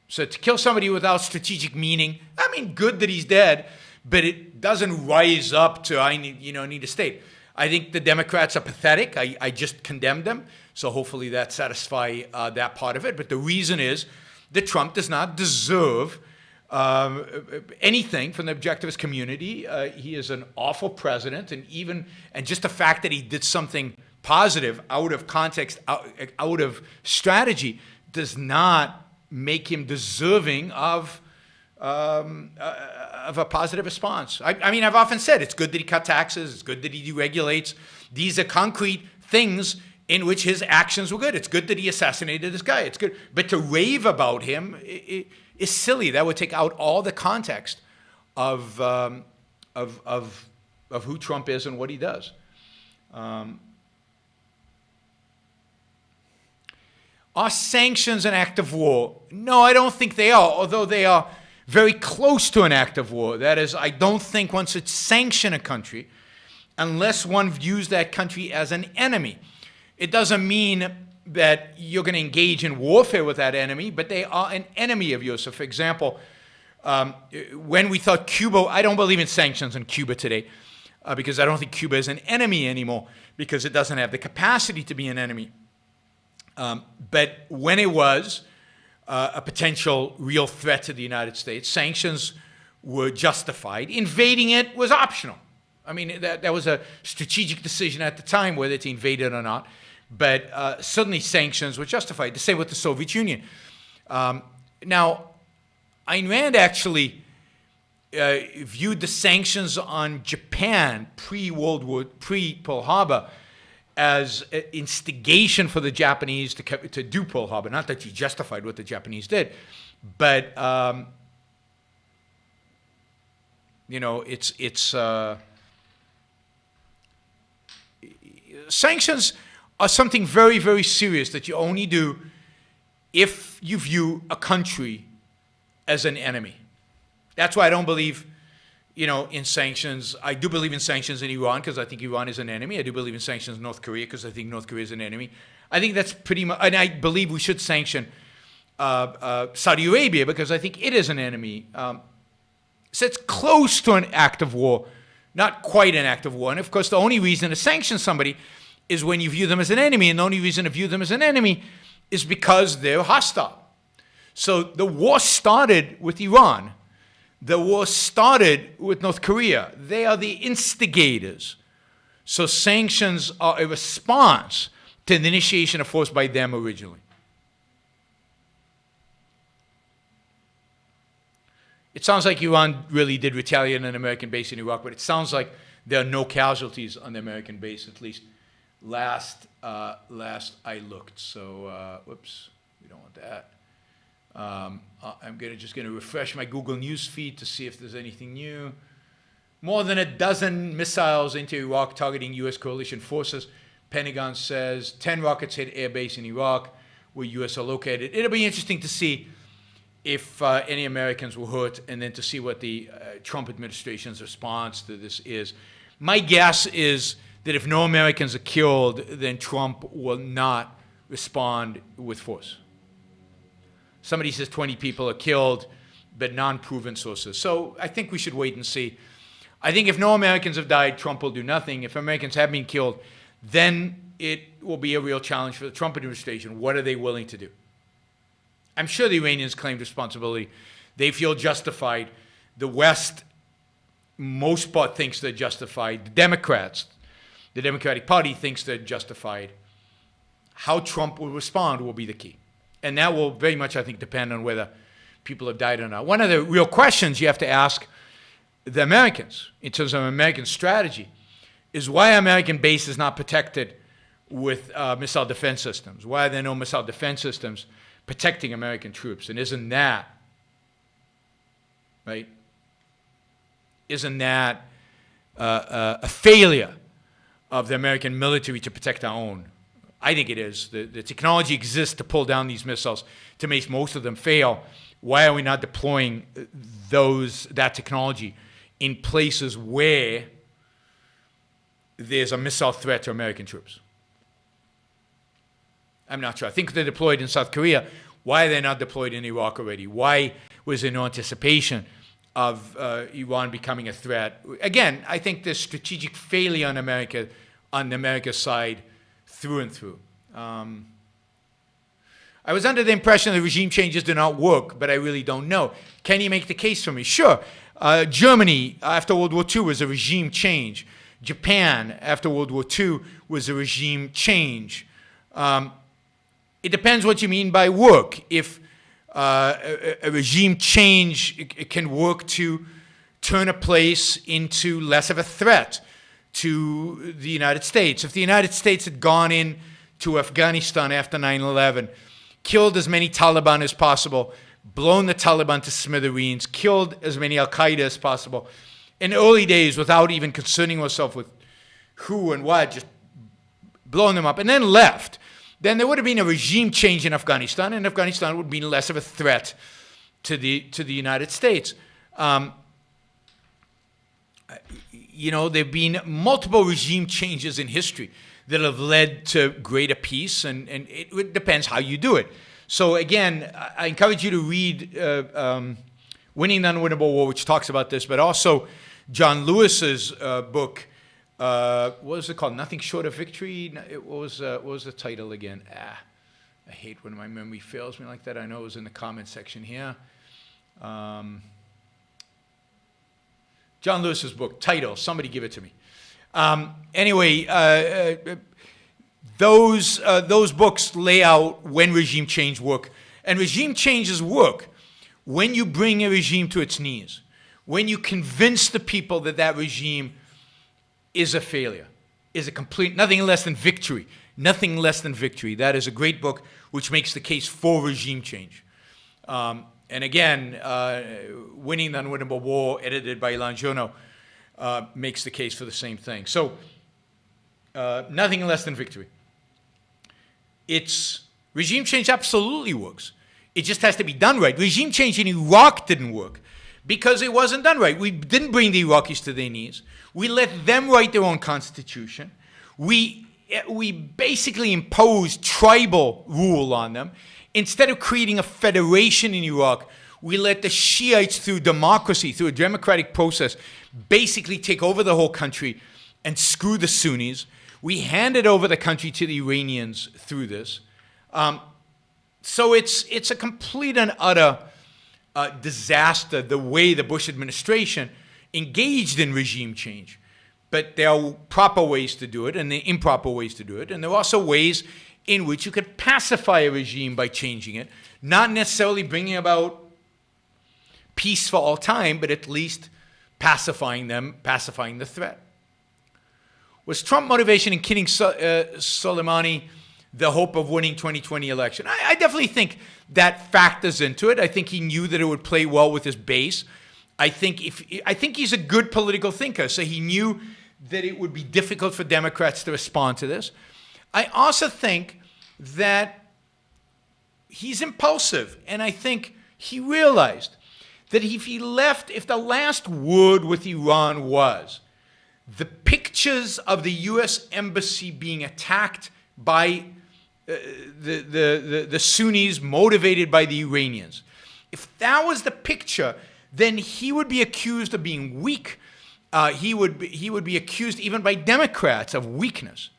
So to kill somebody without strategic meaning, I mean, good that he's dead, but it doesn't rise up to, I need a state. I think the Democrats are pathetic. I just condemned them. So hopefully that satisfies that part of it. But the reason is that Trump does not deserve anything from the objectivist community. He is an awful president, and just the fact that he did something positive out of context, out of strategy, does not make him deserving of a positive response. I mean, I've often said it's good that he cut taxes, it's good that he deregulates. These are concrete things in which his actions were good. It's good that he assassinated this guy. It's good, but to rave about him is silly. That would take out all the context of who Trump is and what he does. Are sanctions an act of war? No, I don't think they are, although they are very close to an act of war. That is, I don't think one should sanction a country unless one views that country as an enemy. It doesn't mean that you're going to engage in warfare with that enemy, but they are an enemy of yours. So, for example, when we thought Cuba, I don't believe in sanctions on Cuba today because I don't think Cuba is an enemy anymore because it doesn't have the capacity to be an enemy. But when it was a potential real threat to the United States, sanctions were justified. Invading it was optional. I mean, that was a strategic decision at the time whether to invade it or not. But certainly sanctions were justified. The same with the Soviet Union. Now, Ayn Rand actually viewed the sanctions on Japan pre-Pearl Harbor as instigation for the Japanese to do Pearl Harbor. Not that she justified what the Japanese did, but it's sanctions are something very, very serious that you only do if you view a country as an enemy. That's why I don't believe, in sanctions. I do believe in sanctions in Iran because I think Iran is an enemy. I do believe in sanctions in North Korea because I think North Korea is an enemy. I think that's pretty much, and I believe we should sanction Saudi Arabia because I think it is an enemy. So it's close to an act of war, not quite an act of war. And of course, the only reason to sanction somebody is when you view them as an enemy, and the only reason to view them as an enemy is because they're hostile. So the war started with Iran. The war started with North Korea. They are the instigators. So sanctions are a response to the initiation of force by them originally. It sounds like Iran really did retaliate on an American base in Iraq, but it sounds like there are no casualties on the American base, at least last I looked. So, whoops, we don't want that. I'm just going to refresh my Google News feed to see if there's anything new. More than a dozen missiles into Iraq targeting U.S. coalition forces. Pentagon says 10 rockets hit air base in Iraq where U.S. are located. It'll be interesting to see if any Americans were hurt and then to see what the Trump administration's response to this is. My guess is that if no Americans are killed, then Trump will not respond with force. Somebody says 20 people are killed, but non-proven sources. So I think we should wait and see. I think if no Americans have died, Trump will do nothing. If Americans have been killed, then it will be a real challenge for the Trump administration. What are they willing to do? I'm sure the Iranians claimed responsibility. They feel justified. The West, most part, thinks they're justified. The Democrats, the Democratic Party thinks they're justified. How Trump will respond will be the key. And that will very much, I think, depend on whether people have died or not. One of the real questions you have to ask the Americans, in terms of American strategy, is why American base is not protected with missile defense systems. Why are there no missile defense systems protecting American troops? And isn't that, right? Isn't that a failure of the American military to protect our own? I think it is. The technology exists to pull down these missiles, to make most of them fail. Why are we not deploying that technology in places where there's a missile threat to American troops. I'm not sure. I think they're deployed in South Korea. Why are they not deployed in Iraq already? Why was there no anticipation of Iran becoming a threat? Again, I think there's strategic failure on America's side through and through. I was under the impression that regime changes do not work, but I really don't know. Can you make the case for me? Sure. Germany, after World War II, was a regime change. Japan, after World War II, was a regime change. It depends what you mean by work. If a regime change can work to turn a place into less of a threat to the United States. If the United States had gone into Afghanistan after 9/11, killed as many Taliban as possible, blown the Taliban to smithereens, killed as many Al-Qaeda as possible, in the early days without even concerning ourselves with who and what, just blowing them up, and then left, then there would have been a regime change in Afghanistan, and Afghanistan would have been less of a threat to the United States. You know, there have been multiple regime changes in history that have led to greater peace, and it depends how you do it. So again, I encourage you to read Winning the Unwinnable War, which talks about this, but also John Lewis's book, what was it called? Nothing Short of Victory? What was the title again? I hate when my memory fails me like that. I know it was in the comment section here. John Lewis's book, title, somebody give it to me. Anyway, those books lay out when regime change work. And regime changes work when you bring a regime to its knees, when you convince the people that that regime is a failure, is a complete, nothing less than victory. Nothing less than victory. That is a great book which makes the case for regime change. And again, Winning the Unwinnable War, edited by Ilan Journo, makes the case for the same thing. So, nothing less than victory. Regime change absolutely works. It just has to be done right. Regime change in Iraq didn't work because it wasn't done right. We didn't bring the Iraqis to their knees. We let them write their own constitution. We basically imposed tribal rule on them. Instead of creating a federation in Iraq, we let the Shiites, through democracy, through a democratic process, basically take over the whole country and screw the Sunnis. We handed over the country to the Iranians through this. So it's a complete and utter disaster the way the Bush administration engaged in regime change. But there are proper ways to do it and there are improper ways to do it. And there are also ways in which you could pacify a regime by changing it, not necessarily bringing about peace for all time, but at least pacifying them, pacifying the threat. Was Trump motivation in killing Soleimani the hope of winning 2020 election? I definitely think that factors into it. I think he knew that it would play well with his base. I think he's a good political thinker, so he knew that it would be difficult for Democrats to respond to this. I also think that he's impulsive, and I think he realized that if the last word with Iran was the pictures of the U.S. embassy being attacked by the Sunnis motivated by the Iranians, if that was the picture, then he would be accused of being weak. He would be accused even by Democrats of weakness.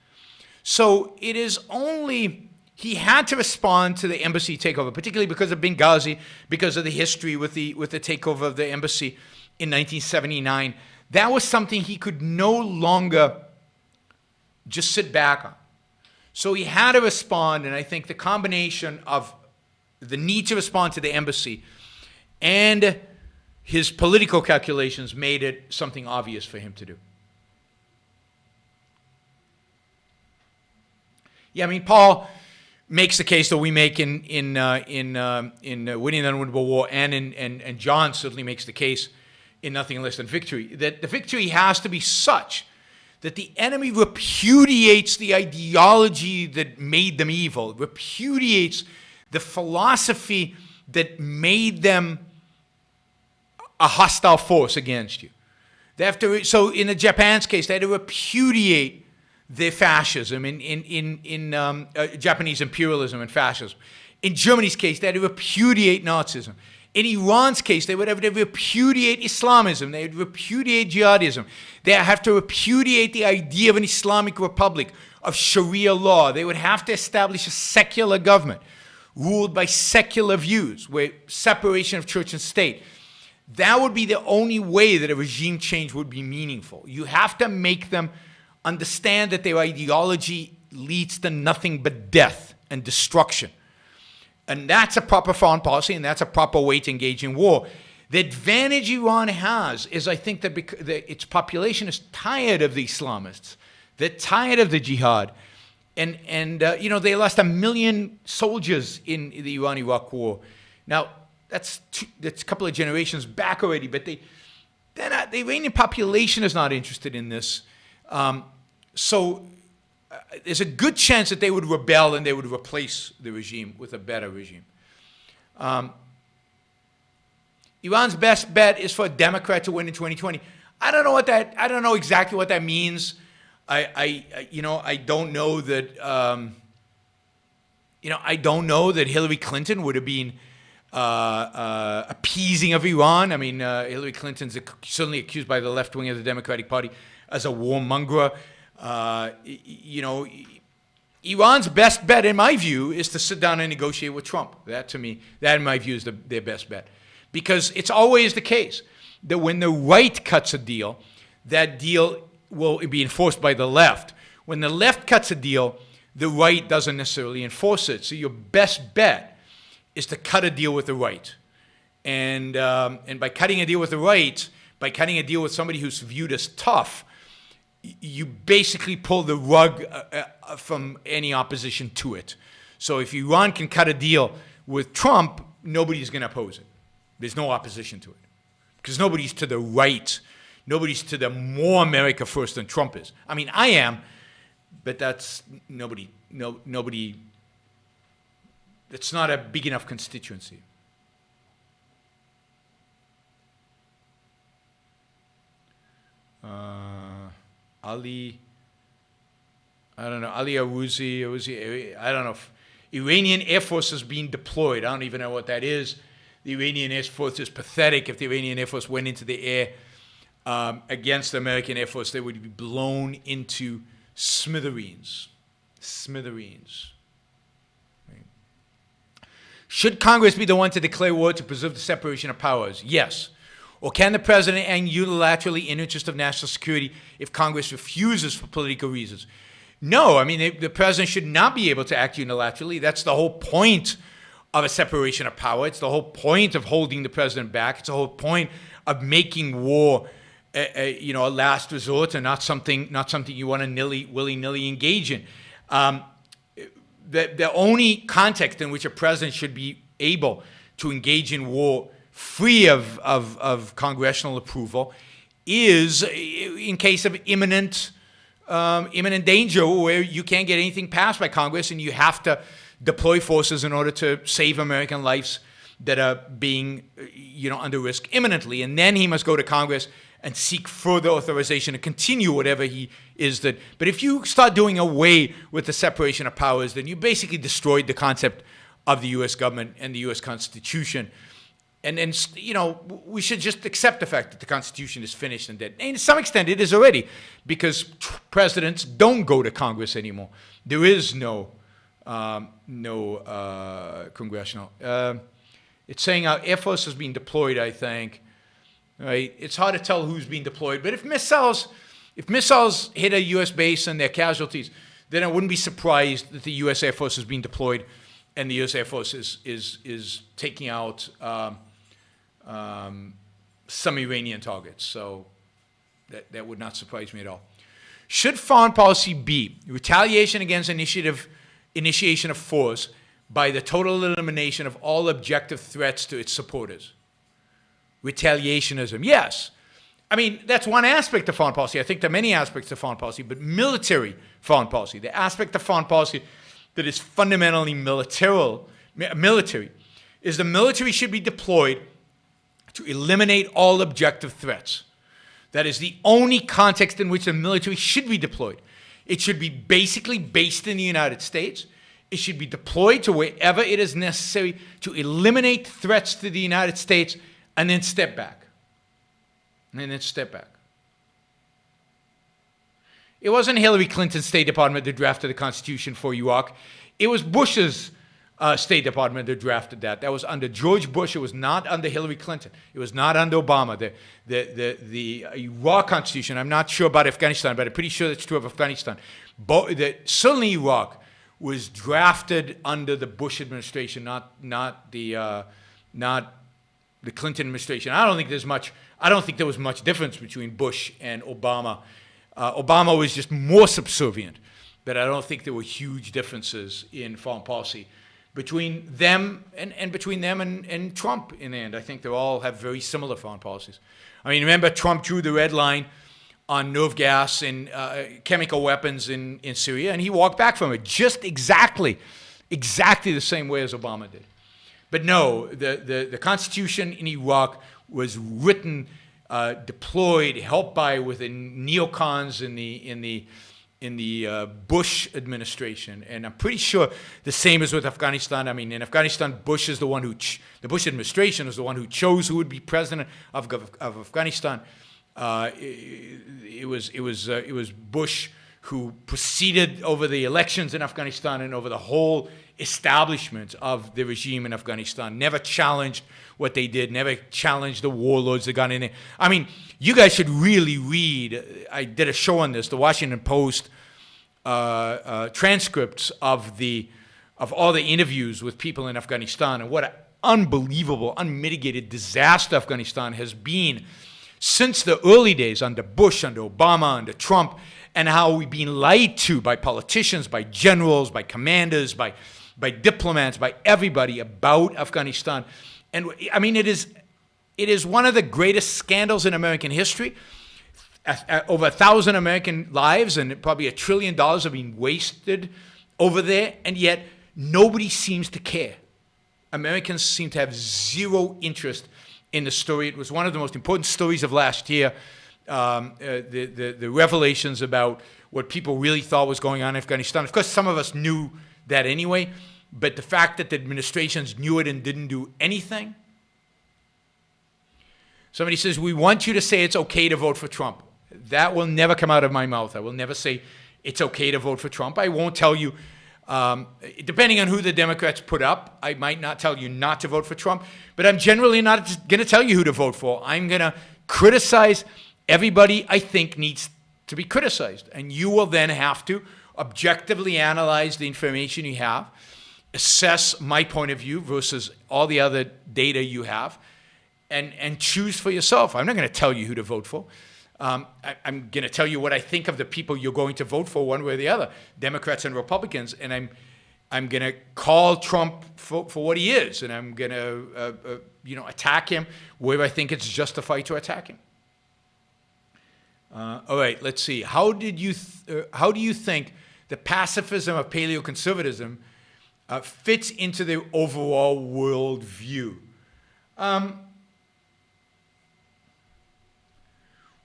So it is only, he had to respond to the embassy takeover, particularly because of Benghazi, because of the history with the takeover of the embassy in 1979. That was something he could no longer just sit back on. So he had to respond, and I think the combination of the need to respond to the embassy and his political calculations made it something obvious for him to do. Yeah, I mean, Paul makes the case that we make in Winning the Unwinnable War, and John certainly makes the case in Nothing Less Than Victory, that the victory has to be such that the enemy repudiates the ideology that made them evil, repudiates the philosophy that made them a hostile force against you. They have to. So in the Japan's case, they had to repudiate their fascism in Japanese imperialism and fascism. In Germany's case, they had to repudiate Nazism. In Iran's case, they would have to repudiate Islamism. They would repudiate jihadism. They have to repudiate the idea of an Islamic republic, of Sharia law. They would have to establish a secular government ruled by secular views, where separation of church and state. That would be the only way that a regime change would be meaningful. You have to make them understand that their ideology leads to nothing but death and destruction. And that's a proper foreign policy, and that's a proper way to engage in war. The advantage Iran has is, I think, that its population is tired of the Islamists. They're tired of the jihad. And they lost 1 million soldiers in the Iran-Iraq war. Now, that's a couple of generations back already, but the Iranian population is not interested in this. So there's a good chance that they would rebel and they would replace the regime with a better regime. Iran's best bet is for a Democrat to win in 2020. I don't know exactly what that means. I don't know that. I don't know that Hillary Clinton would have been appeasing of Iran. I mean, Hillary Clinton's certainly accused by the left wing of the Democratic Party as a warmonger. Iran's best bet, in my view, is to sit down and negotiate with Trump. That, in my view, is their best bet. Because it's always the case that when the right cuts a deal, that deal will be enforced by the left. When the left cuts a deal, the right doesn't necessarily enforce it. So your best bet is to cut a deal with the right. And by cutting a deal with the right, by cutting a deal with somebody who's viewed as tough, you basically pull the rug from any opposition to it. So if Iran can cut a deal with Trump, nobody's going to oppose it. There's no opposition to it. Because nobody's to the right. Nobody's to the more America first than Trump is. I mean, I am, but that's nobody, it's not a big enough constituency. Ali Arouzi, I don't know if Iranian Air Force is being deployed. I don't even know what that is. The Iranian Air Force is pathetic. If the Iranian Air Force went into the air against the American Air Force, they would be blown into smithereens. Smithereens. Right. Should Congress be the one to declare war to preserve the separation of powers? Yes. Or can the president act unilaterally in interest of national security if Congress refuses for political reasons? No, I mean, the president should not be able to act unilaterally. That's the whole point of a separation of power. It's the whole point of holding the president back. It's the whole point of making war, a last resort and not something you want to willy-nilly engage in. The only context in which a president should be able to engage in war free of congressional approval is in case of imminent danger, where you can't get anything passed by Congress and you have to deploy forces in order to save American lives that are being under risk imminently. And then he must go to Congress and seek further authorization to continue whatever he is that. But if you start doing away with the separation of powers, then you basically destroyed the concept of the U.S. government and the U.S. Constitution. And we should just accept the fact that the Constitution is finished and dead. And to some extent, it is already, because presidents don't go to Congress anymore. There is no congressional. It's saying our Air Force is being deployed, I think. Right? It's hard to tell who's being deployed. But if missiles hit a U.S. base and there are casualties, then I wouldn't be surprised that the U.S. Air Force is being deployed and the U.S. Air Force is taking out some Iranian targets. So that would not surprise me at all. Should foreign policy be retaliation against initiation of force by the total elimination of all objective threats to its supporters? Retaliationism, yes. I mean, that's one aspect of foreign policy. I think there are many aspects of foreign policy, but military foreign policy, the aspect of foreign policy that is fundamentally military, is the military should be deployed to eliminate all objective threats. That is the only context in which the military should be deployed. It should be basically based in the United States. It should be deployed to wherever it is necessary to eliminate threats to the United States and then step back. It wasn't Hillary Clinton's State Department that drafted the Constitution for Iraq. It was Bush's State Department that drafted that. That was under George Bush. It was not under Hillary Clinton. It was not under Obama. The Iraq Constitution, I'm not sure about Afghanistan, but I'm pretty sure that's true of Afghanistan. Certainly Iraq was drafted under the Bush administration, not the Clinton administration. I don't think there was much difference between Bush and Obama. Obama was just more subservient, but I don't think there were huge differences in foreign policy between them and between them and Trump in the end. I think they all have very similar foreign policies. I mean, remember Trump drew the red line on nerve gas and chemical weapons in Syria, and he walked back from it just exactly the same way as Obama did. But no, the Constitution in Iraq was written, deployed, helped with the neocons in the Bush administration, and I'm pretty sure the same is with Afghanistan. I mean, in Afghanistan, the Bush administration is the one who chose who would be president of Afghanistan. It was Bush who proceeded over the elections in Afghanistan and over the whole establishment of the regime in Afghanistan. Never challenged what they did, never challenged the warlords that got in there. I mean, you guys should really read, I did a show on this, the Washington Post transcripts of all the interviews with people in Afghanistan, and what an unbelievable, unmitigated disaster Afghanistan has been since the early days under Bush, under Obama, under Trump, and how we've been lied to by politicians, by generals, by commanders, by diplomats, by everybody about Afghanistan. And I mean, it is one of the greatest scandals in American history. Over 1,000 American lives and probably $1 trillion have been wasted over there, and yet nobody seems to care. Americans seem to have zero interest in the story. It was one of the most important stories of last year, the revelations about what people really thought was going on in Afghanistan. Of course, some of us knew that anyway, but the fact that the administrations knew it and didn't do anything. Somebody says, we want you to say it's okay to vote for Trump. That will never come out of my mouth. I will never say it's okay to vote for Trump. I won't tell you, depending on who the Democrats put up, I might not tell you not to vote for Trump, but I'm generally not going to tell you who to vote for. I'm going to criticize everybody I think needs to be criticized. And you will then have to objectively analyze the information you have, assess my point of view versus all the other data you have, and choose for yourself. I'm not going to tell you who to vote for. I'm going to tell you what I think of the people you're going to vote for one way or the other, Democrats and Republicans, and I'm going to call Trump for what he is, and I'm going to attack him where I think it's justified to attack him. All right, let's see. How do you think the pacifism of paleoconservatism fits into the overall world view?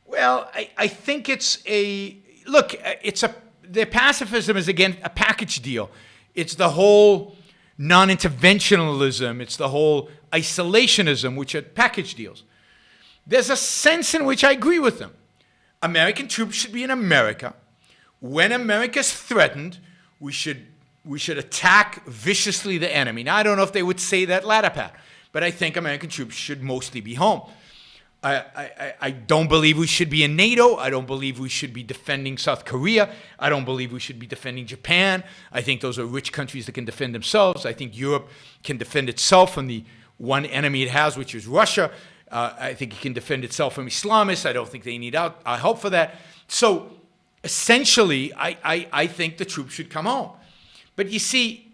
Well, I think the pacifism is, again, a package deal. It's the whole non-interventionalism. It's the whole isolationism, which are package deals. There's a sense in which I agree with them. American troops should be in America. When America's threatened, we should attack viciously the enemy. Now, I don't know if they would say that latter part, but I think American troops should mostly be home. I don't believe we should be in NATO. I don't believe we should be defending South Korea. I don't believe we should be defending Japan. I think those are rich countries that can defend themselves. I think Europe can defend itself from the one enemy it has, which is Russia. I think it can defend itself from Islamists. I don't think they need our help for that. So essentially, I think the troops should come home. But you see,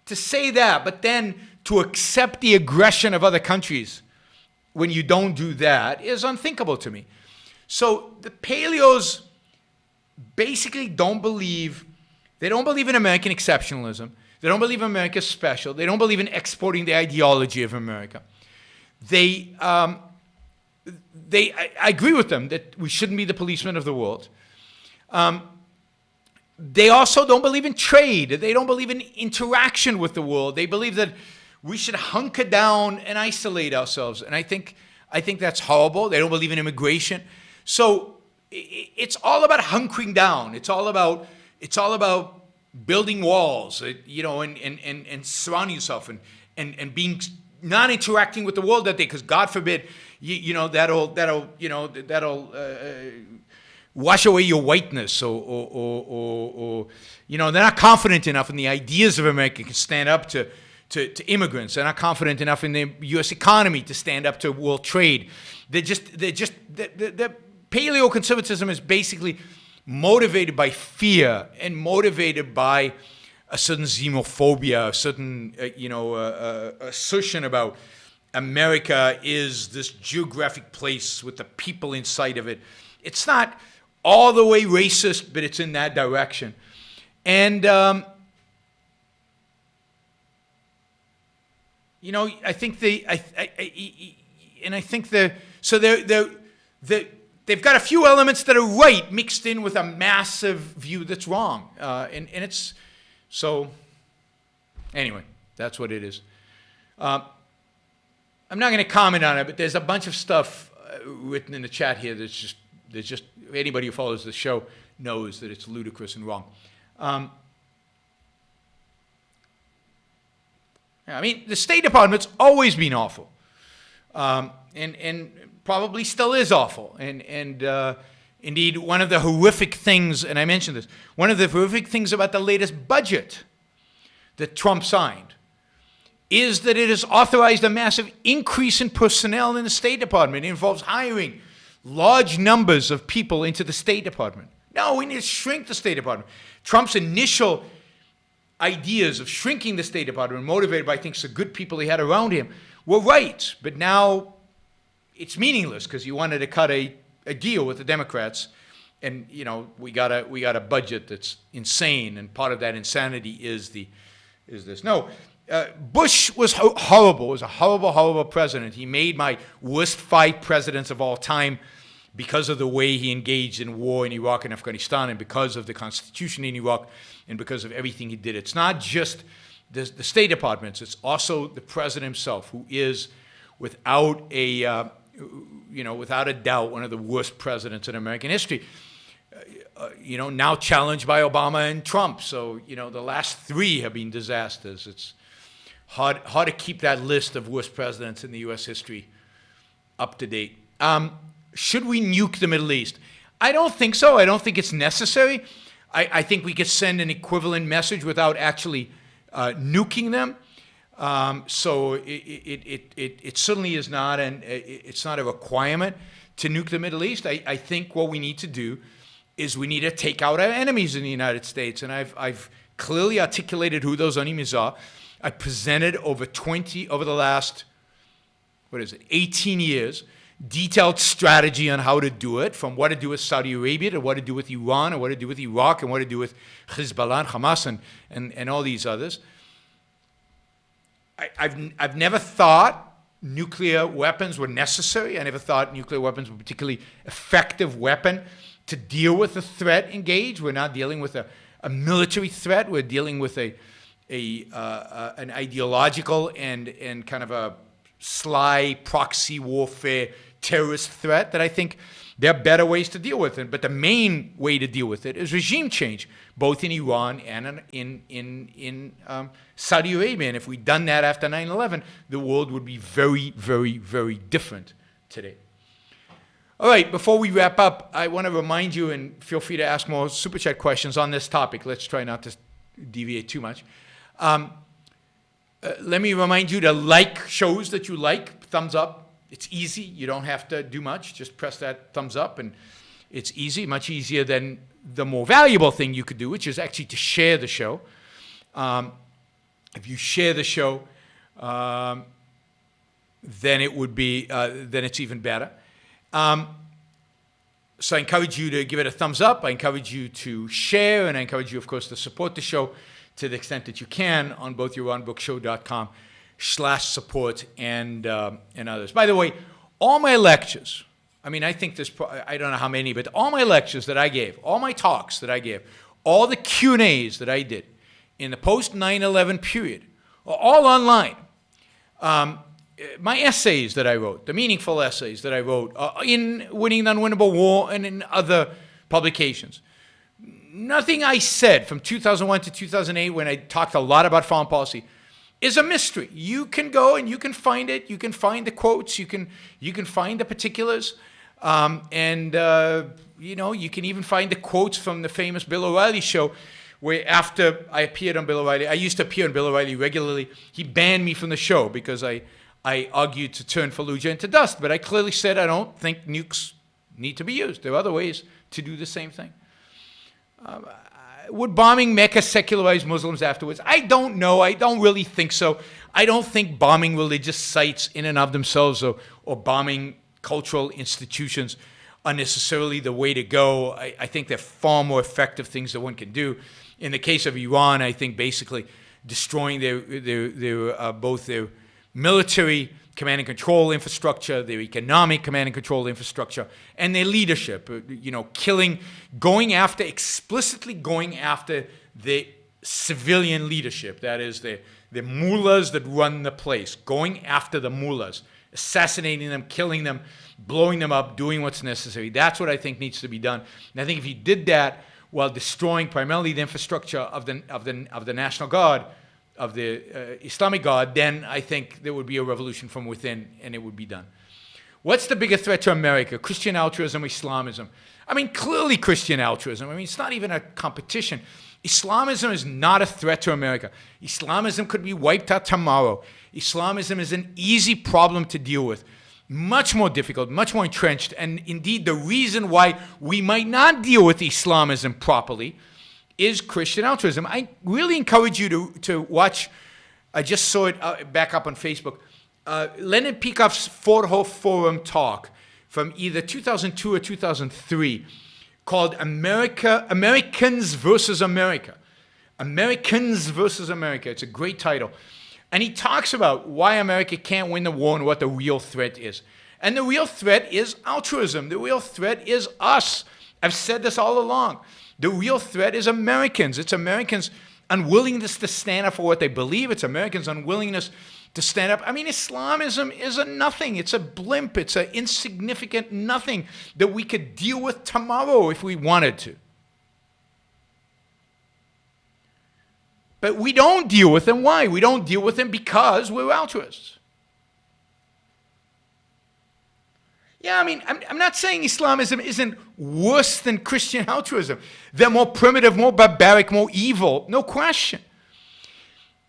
to say that, but then to accept the aggression of other countries when you don't do that is unthinkable to me. So the paleos basically don't believe in American exceptionalism. They don't believe America's special. They don't believe in exporting the ideology of America. They I agree with them that we shouldn't be the policemen of the world. They also don't believe in trade. They don't believe in interaction with the world. They believe that we should hunker down and isolate ourselves. And I think that's horrible. They don't believe in immigration. So it's all about hunkering down. It's all about building walls, and surrounding yourself and being not interacting with the world that day, because God forbid, that'll wash away your whiteness, or they're not confident enough in the ideas of America to stand up to immigrants. They're not confident enough in the U.S. economy to stand up to world trade. The paleoconservatism is basically motivated by fear and motivated by a certain xenophobia, a certain assertion about America is this geographic place with the people inside of it. It's not all the way racist, but it's in that direction. And I think they've got a few elements that are right mixed in with a massive view that's wrong. And it's so. Anyway, that's what it is. I'm not going to comment on it, but there's a bunch of stuff written in the chat here there's just anybody who follows the show knows that it's ludicrous and wrong. The State Department's always been awful, and probably still is awful. And indeed, one of the horrific things, and I mentioned this, one of the horrific things about the latest budget that Trump signed is that it has authorized a massive increase in personnel in the State Department. It involves hiring large numbers of people into the State Department. No, we need to shrink the State Department. Trump's initial ideas of shrinking the State Department, motivated by, I think, some good people he had around him, were right. But now it's meaningless because you wanted to cut a deal with the Democrats. And, we got a budget that's insane. And part of that insanity is this. No, Bush was horrible. He was a horrible, horrible president. He made my worst 5 presidents of all time because of the way he engaged in war in Iraq and Afghanistan, and because of the Constitution in Iraq, and because of everything he did. It's not just the State Departments. It's also the president himself, who is, without a doubt, one of the worst presidents in American history. Now challenged by Obama and Trump. So, the last 3 have been disasters. It's hard to keep that list of worst presidents in the U.S. history up to date. Should we nuke the Middle East? I don't think so. I don't think it's necessary. I think we could send an equivalent message without actually nuking them. So it certainly is not, it's not a requirement to nuke the Middle East. I think what we need to do is we need to take out our enemies in the United States, and I've clearly articulated who those enemies are. I presented over the last 18 years, detailed strategy on how to do it, from what to do with Saudi Arabia to what to do with Iran, and what to do with Iraq, and what to do with Hezbollah and Hamas and all these others. I've never thought nuclear weapons were necessary. I never thought nuclear weapons were a particularly effective weapon to deal with the threat engaged. We're not dealing with a military threat. We're dealing with an ideological and kind of a sly proxy warfare terrorist threat that I think there are better ways to deal with it. But the main way to deal with it is regime change, both in Iran and in Saudi Arabia. And if we'd done that after 9/11, the world would be very, very, very different today. All right, before we wrap up, I want to remind you, and feel free to ask more Super Chat questions on this topic. Let's try not to deviate too much. Let me remind you to like shows that you like. Thumbs up. It's easy. You don't have to do much. Just press that thumbs up, and it's easy, much easier than the more valuable thing you could do, which is actually to share the show. If you share the show, then it would be then it's even better. So I encourage you to give it a thumbs up. I encourage you to share, and I encourage you, of course, to support the show to the extent that you can on both YaronBrookShow.com/support and others. By the way, all my lectures, I mean, I think there's, I don't know how many, but all my lectures that I gave, all my talks that I gave, all the Q&As that I did in the post-9/11 period, are all online. My essays that I wrote, the meaningful essays that I wrote in Winning the Unwinnable War and in other publications. Nothing I said from 2001 to 2008 when I talked a lot about foreign policy is a mystery. You can go and you can find it. You can find the quotes. You can find the particulars. You know, you can even find the quotes from the famous Bill O'Reilly show, where after I appeared on Bill O'Reilly, I used to appear on Bill O'Reilly regularly. He banned me from the show because I argued to turn Fallujah into dust. But I clearly said I don't think nukes need to be used. There are other ways to do the same thing. Would bombing Mecca secularize Muslims afterwards? I don't know. I don't really think so. I don't think bombing religious sites in and of themselves or bombing cultural institutions are necessarily the way to go. I think they're far more effective things that one can do. In the case of Iran, I think basically destroying their both their military command and control infrastructure, their economic command and control infrastructure, and their leadership, you know, explicitly going after the civilian leadership, that is the mullahs that run the place, going after the mullahs, assassinating them, killing them, blowing them up, doing what's necessary. That's what I think needs to be done. And I think if you did that while destroying primarily the infrastructure of the National Guard, of the Islamic Guard, then I think there would be a revolution from within, and it would be done. What's the bigger threat to America? Christian altruism or Islamism? I mean, clearly Christian altruism. I mean, it's not even a competition. Islamism is not a threat to America. Islamism could be wiped out tomorrow. Islamism is an easy problem to deal with, much more difficult, much more entrenched, and indeed the reason why we might not deal with Islamism properly is Christian altruism. I really encourage you to watch, I just saw it back up on Facebook, Leonard Peikoff's Fort Hope Forum talk from either 2002 or 2003 called Americans versus America. Americans versus America. It's a great title. And he talks about why America can't win the war and what the real threat is. And the real threat is altruism. The real threat is us. I've said this all along. The real threat is Americans. It's Americans' unwillingness to stand up for what they believe. It's Americans' unwillingness to stand up. I mean, Islamism is a nothing. It's a blimp. It's an insignificant nothing that we could deal with tomorrow if we wanted to. But we don't deal with them. Why? We don't deal with them because we're altruists. Yeah, I mean, I'm not saying Islamism isn't worse than Christian altruism. They're more primitive, more barbaric, more evil, no question.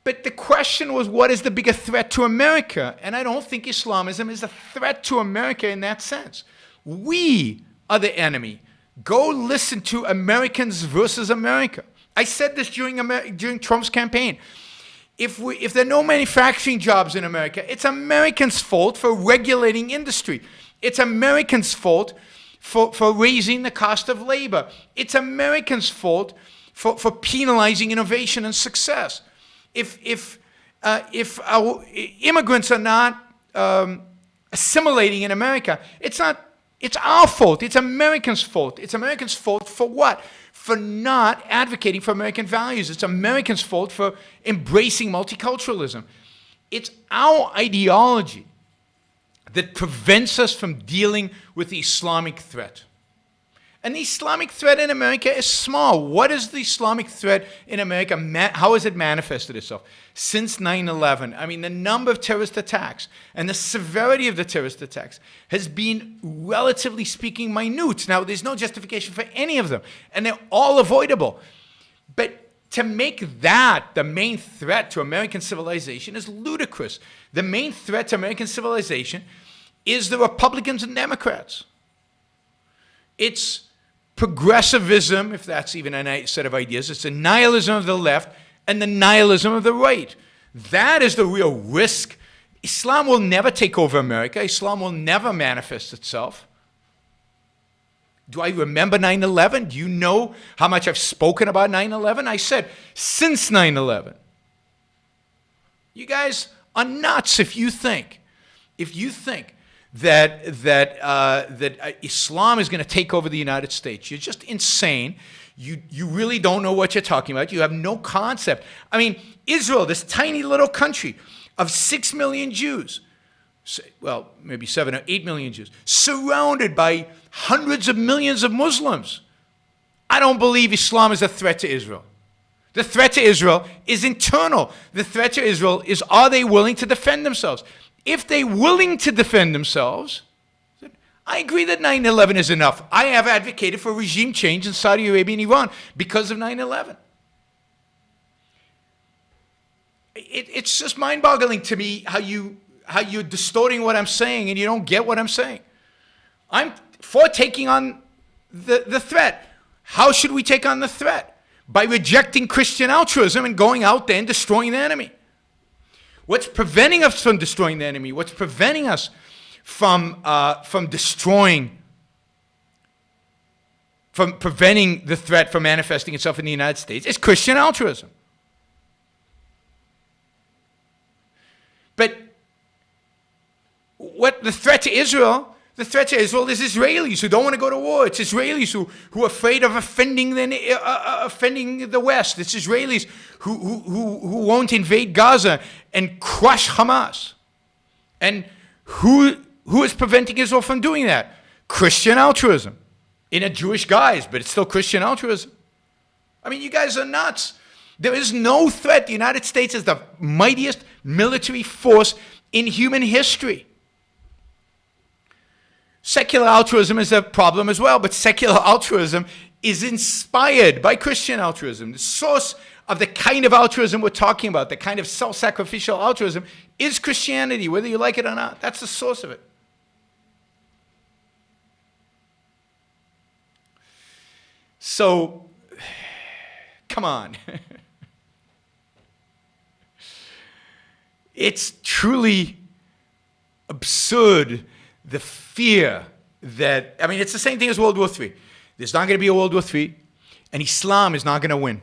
But the question was, what is the bigger threat to America? And I don't think Islamism is a threat to America in that sense. We are the enemy. Go listen to Americans versus America. I said this during Trump's campaign. If there are no manufacturing jobs in America, it's Americans' fault for regulating industry. It's Americans' fault for raising the cost of labor. It's Americans' fault for penalizing innovation and success. If our immigrants are not assimilating in America, it's our fault. It's Americans' fault. It's Americans' fault for what? For not advocating for American values. It's Americans' fault for embracing multiculturalism. It's our ideology that prevents us from dealing with the Islamic threat. And the Islamic threat in America is small. What is the Islamic threat in America? How has it manifested itself? Since 9/11, I mean, the number of terrorist attacks and the severity of the terrorist attacks has been, relatively speaking, minute. Now, there's no justification for any of them, and they're all avoidable. But to make that the main threat to American civilization is ludicrous. The main threat to American civilization is the Republicans and Democrats. It's progressivism, if that's even a set of ideas. It's the nihilism of the left and the nihilism of the right. That is the real risk. Islam will never take over America. Islam will never manifest itself. Do I remember 9/11? Do you know how much I've spoken about 9/11? I said, since 9/11. You guys are nuts if you think that Islam is going to take over the United States. You're just insane. You really don't know what you're talking about. You have no concept. I mean, Israel, this tiny little country of 6 million Jews, well, maybe 7 or 8 million Jews, surrounded by hundreds of millions of Muslims. I don't believe Islam is a threat to Israel. The threat to Israel is internal. The threat to Israel is, are they willing to defend themselves? If they're willing to defend themselves, I agree that 9/11 is enough. I have advocated for regime change in Saudi Arabia and Iran because of 9/11. It's just mind-boggling to me how you're distorting what I'm saying and you don't get what I'm saying. I'm for taking on the threat. How should we take on the threat? By rejecting Christian altruism and going out there and destroying the enemy. What's preventing us from destroying the enemy? What's preventing us from preventing the threat from manifesting itself in the United States is Christian altruism. But what the threat to Israel? The threat to Israel is Israelis who don't want to go to war. It's Israelis who are afraid of offending the West. It's Israelis who won't invade Gaza and crush Hamas. And who is preventing Israel from doing that? Christian altruism. In a Jewish guise, but it's still Christian altruism. I mean, you guys are nuts. There is no threat. The United States is the mightiest military force in human history. Secular altruism is a problem as well, but secular altruism is inspired by Christian altruism. The source of the kind of altruism we're talking about, the kind of self-sacrificial altruism, is Christianity, whether you like it or not. That's the source of it. So, come on. It's truly absurd, the fear that, I mean, it's the same thing as World War III. There's not going to be a World War III, and Islam is not going to win.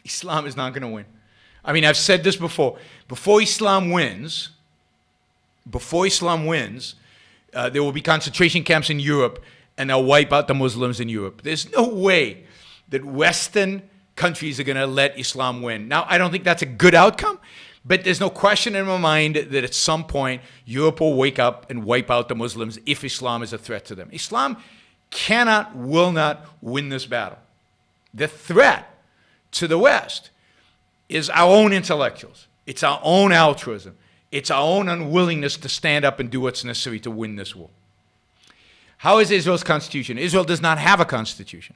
Islam is not going to win. I mean, I've said this before. Before Islam wins, there will be concentration camps in Europe, and they'll wipe out the Muslims in Europe. There's no way that Western countries are going to let Islam win. Now, I don't think that's a good outcome, but there's no question in my mind that at some point Europe will wake up and wipe out the Muslims if Islam is a threat to them. Islam will not win this battle. The threat to the West is our own intellectuals. It's our own altruism. It's our own unwillingness to stand up and do what's necessary to win this war. How is Israel's constitution? Israel does not have a constitution.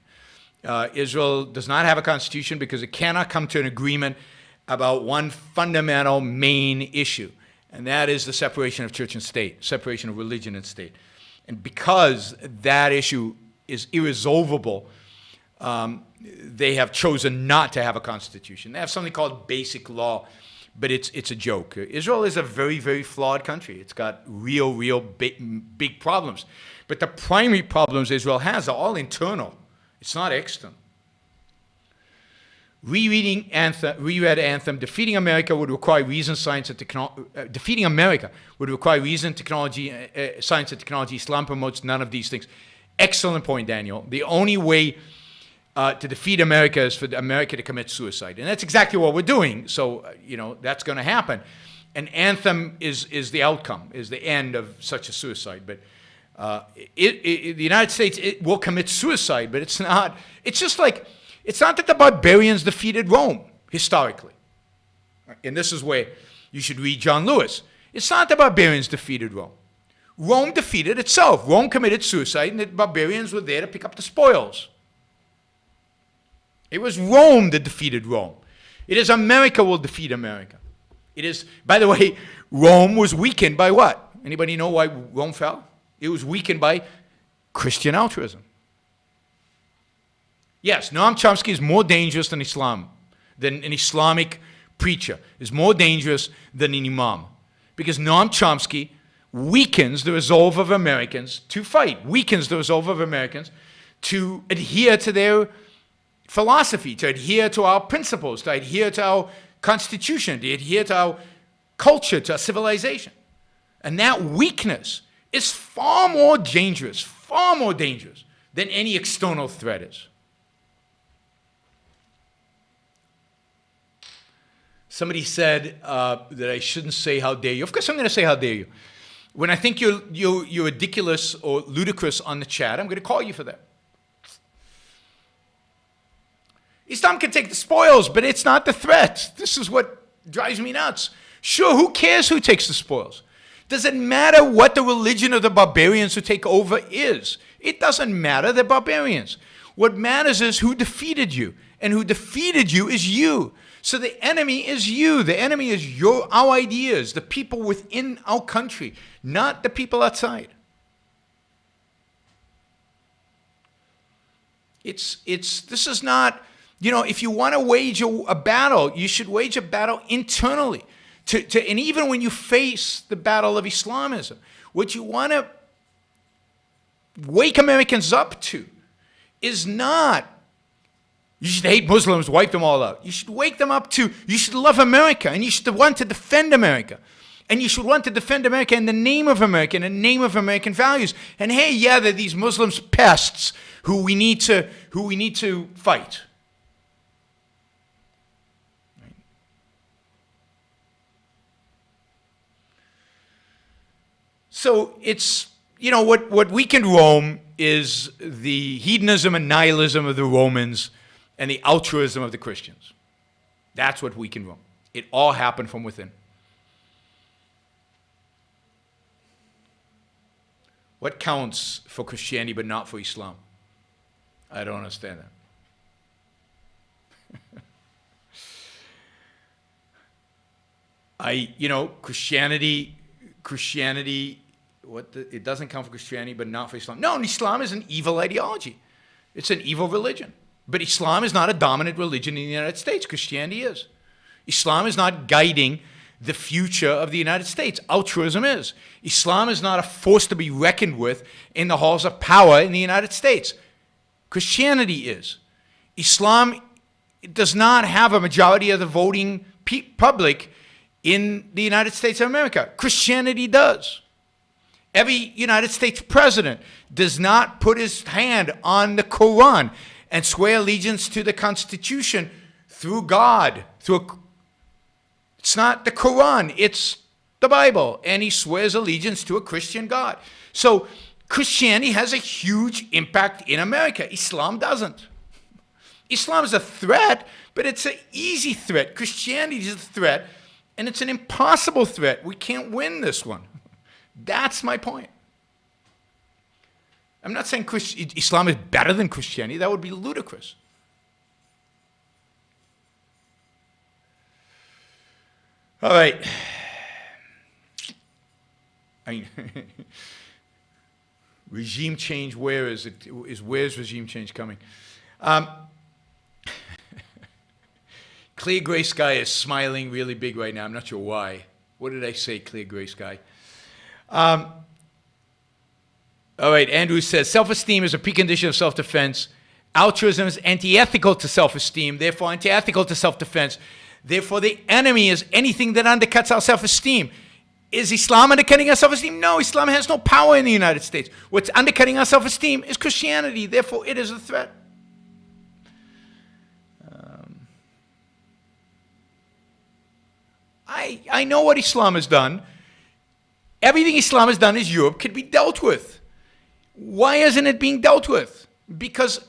Israel does not have a constitution because it cannot come to an agreement about one fundamental main issue, and that is the separation of church and state, separation of religion and state. And because that issue is irresolvable, they have chosen not to have a constitution. They have something called basic law, but it's a joke. Israel is a very, very flawed country. It's got real big problems. But the primary problems Israel has are all internal. It's not external. Reread Anthem. Defeating America would require reason, science, and technology. Defeating America would require reason, technology, science, and technology. Islam promotes none of these things. Excellent point, Daniel. The only way to defeat America is for America to commit suicide, and that's exactly what we're doing. So that's going to happen. And Anthem is the outcome, is the end of such a suicide. But the United States, it will commit suicide, but it's not. It's just like. It's not that the barbarians defeated Rome, historically. And this is where you should read John Lewis. It's not the barbarians defeated Rome. Rome defeated itself. Rome committed suicide, and the barbarians were there to pick up the spoils. It was Rome that defeated Rome. It is America will defeat America. It is, by the way, Rome was weakened by what? Anybody know why Rome fell? It was weakened by Christian altruism. Yes, Noam Chomsky is more dangerous than Islam, than an Islamic preacher, is more dangerous than an imam. Because Noam Chomsky weakens the resolve of Americans to fight, weakens the resolve of Americans to adhere to their philosophy, to adhere to our principles, to adhere to our constitution, to adhere to our culture, to our civilization. And that weakness is far more dangerous than any external threat is. Somebody said that I shouldn't say how dare you. Of course I'm going to say how dare you. When I think you're ridiculous or ludicrous on the chat, I'm going to call you for that. Islam can take the spoils, but it's not the threat. This is what drives me nuts. Sure, who cares who takes the spoils? Does it matter what the religion of the barbarians who take over is? It doesn't matter. They're barbarians. What matters is who defeated you. And who defeated you is you. So the enemy is you. The enemy is our ideas, the people within our country, not the people outside. This is not, if you want to wage a battle, you should wage a battle internally. And even when you face the battle of Islamism, what you want to wake Americans up to is not, you should hate Muslims, wipe them all out. You should wake them up to, you should love America, and you should want to defend America. And you should want to defend America in the name of America, in the name of American values. And hey, yeah, there are these Muslims pests who we need to fight. So it's, what weakened Rome is the hedonism and nihilism of the Romans and the altruism of the Christians. That's what weakened Rome. It all happened from within. What counts for Christianity but not for Islam? I don't understand that. Christianity, it doesn't count for Christianity, but not for Islam. No, Islam is an evil ideology. It's an evil religion. But Islam is not a dominant religion in the United States. Christianity is. Islam is not guiding the future of the United States. Altruism is. Islam is not a force to be reckoned with in the halls of power in the United States. Christianity is. Islam does not have a majority of the voting public in the United States of America. Christianity does. Every United States president does not put his hand on the Quran and swear allegiance to the Constitution through God. It's not the Quran, it's the Bible. And he swears allegiance to a Christian God. So Christianity has a huge impact in America. Islam doesn't. Islam is a threat, but it's an easy threat. Christianity is a threat, and it's an impossible threat. We can't win this one. That's my point. I'm not saying Islam is better than Christianity. That would be ludicrous. All right. Regime change, where's regime change coming? Clear gray sky is smiling really big right now. I'm not sure why. What did I say, clear gray sky? All right, Andrew says, self-esteem is a precondition of self-defense. Altruism is anti-ethical to self-esteem, therefore anti-ethical to self-defense. Therefore, the enemy is anything that undercuts our self-esteem. Is Islam undercutting our self-esteem? No, Islam has no power in the United States. What's undercutting our self-esteem is Christianity. Therefore, it is a threat. I know what Islam has done. Everything Islam has done is Europe could be dealt with. Why isn't it being dealt with? Because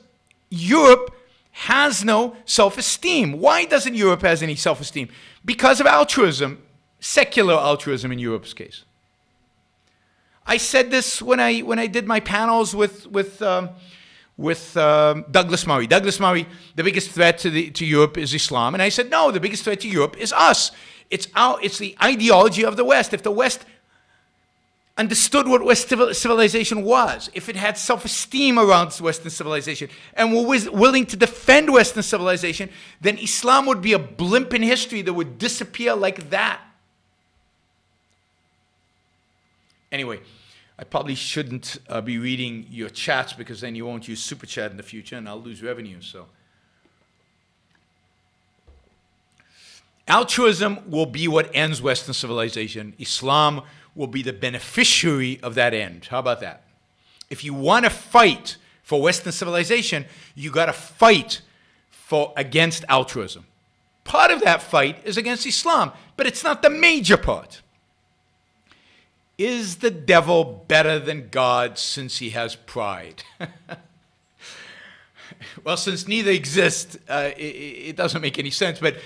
Europe has no self-esteem. Why doesn't Europe have any self-esteem? Because of altruism, secular altruism in Europe's case. I said this when I did my panels with Douglas Murray. Douglas Murray, the biggest threat to Europe is Islam, and I said no, the biggest threat to Europe is us. It's the ideology of the West. If the West understood what Western civilization was, if it had self-esteem around Western civilization, and were willing to defend Western civilization, then Islam would be a blimp in history that would disappear like that. Anyway, I probably shouldn't be reading your chats because then you won't use Super Chat in the future and I'll lose revenue. So, altruism will be what ends Western civilization. Islam will be the beneficiary of that end. How about that? If you want to fight for Western civilization, you got to fight against altruism. Part of that fight is against Islam, but it's not the major part. Is the devil better than God since he has pride? Well, since neither exist, it doesn't make any sense. But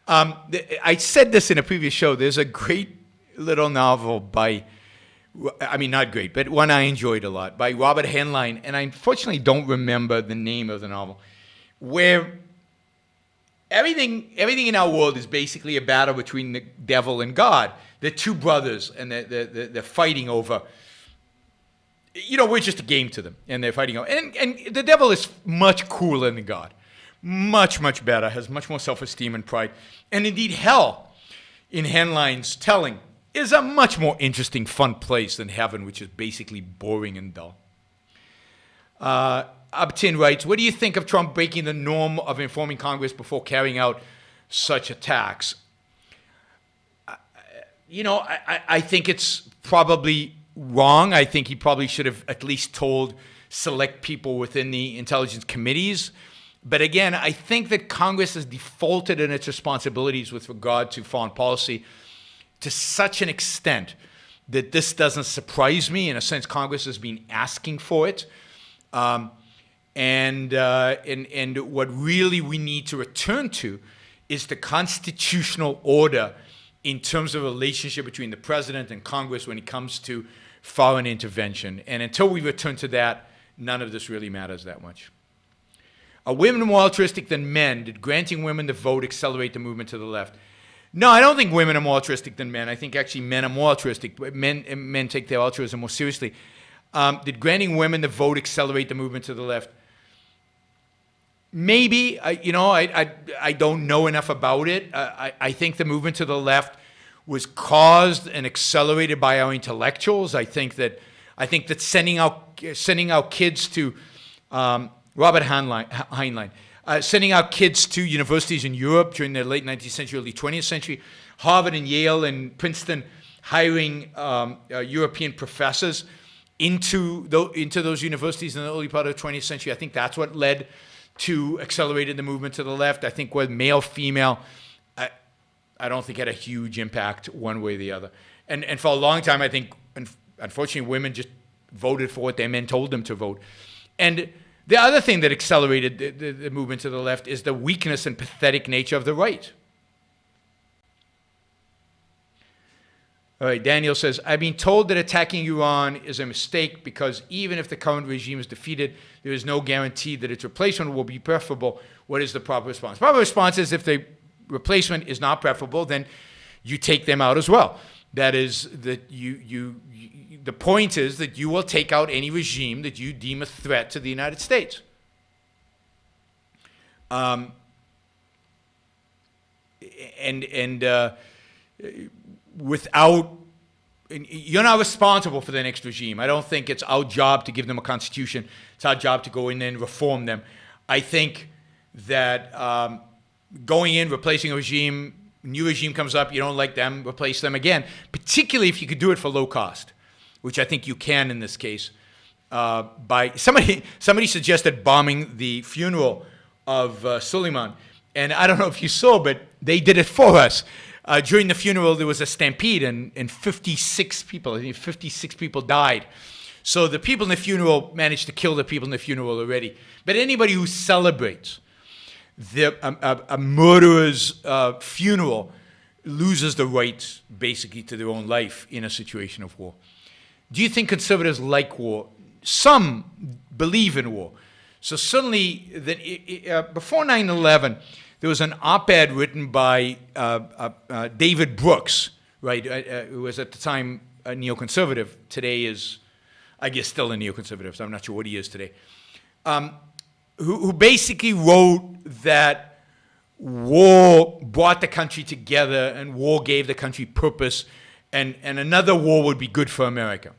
I said this in a previous show. There's a great little novel not great, but one I enjoyed a lot, by Robert Heinlein, and I unfortunately don't remember the name of the novel, where everything in our world is basically a battle between the devil and God. They're two brothers, and they're fighting over, we're just a game to them, and they're fighting over. And the devil is much cooler than God, much, much better, has much more self-esteem and pride. And indeed, hell, in Heinlein's telling, is a much more interesting, fun place than heaven, which is basically boring and dull. Upton writes, what do you think of Trump breaking the norm of informing Congress before carrying out such attacks? I think it's probably wrong. I think he probably should have at least told select people within the intelligence committees. But again, I think that Congress has defaulted in its responsibilities with regard to foreign policy to such an extent that this doesn't surprise me. In a sense, Congress has been asking for it. And what really we need to return to is the constitutional order in terms of a relationship between the president and Congress when it comes to foreign intervention. And until we return to that, none of this really matters that much. Are women more altruistic than men? Did granting women the vote accelerate the movement to the left? No, I don't think women are more altruistic than men. I think actually men are more altruistic. Men take their altruism more seriously. Did granting women the vote accelerate the movement to the left? Maybe. I don't know enough about it. I think the movement to the left was caused and accelerated by our intellectuals. I think that sending out kids to Robert Heinlein, sending out kids to universities in Europe during the late 19th century, early 20th century, Harvard and Yale and Princeton hiring European professors into those universities in the early part of the 20th century. I think that's what led to accelerated the movement to the left. I think whether male, female, I don't think had a huge impact one way or the other. And for a long time, I think, unfortunately, women just voted for what their men told them to vote. And the other thing that accelerated the movement to the left is the weakness and pathetic nature of the right. All right, Daniel says, I've been told that attacking Iran is a mistake because even if the current regime is defeated, there is no guarantee that its replacement will be preferable. What is the proper response? Proper response is if the replacement is not preferable, then you take them out as well. That is, that the point is that you will take out any regime that you deem a threat to the United States. You're not responsible for the next regime. I don't think it's our job to give them a constitution. It's our job to go in and reform them. I think that going in, replacing a regime, new regime comes up, you don't like them, replace them again, particularly if you could do it for low cost, which I think you can in this case. By somebody suggested bombing the funeral of Soleimani, and I don't know if you saw, but they did it for us. During the funeral, there was a stampede, and 56 people died. So the people in the funeral managed to kill the people in the funeral already. But anybody who celebrates a murderer's funeral loses the right, basically, to their own life in a situation of war. Do you think conservatives like war? Some believe in war. So suddenly, before 9/11, there was an op-ed written by David Brooks, right, who was at the time a neoconservative. Today is, I guess, still a neoconservative, so I'm not sure what he is today. Who basically wrote that war brought the country together and war gave the country purpose, and another war would be good for America.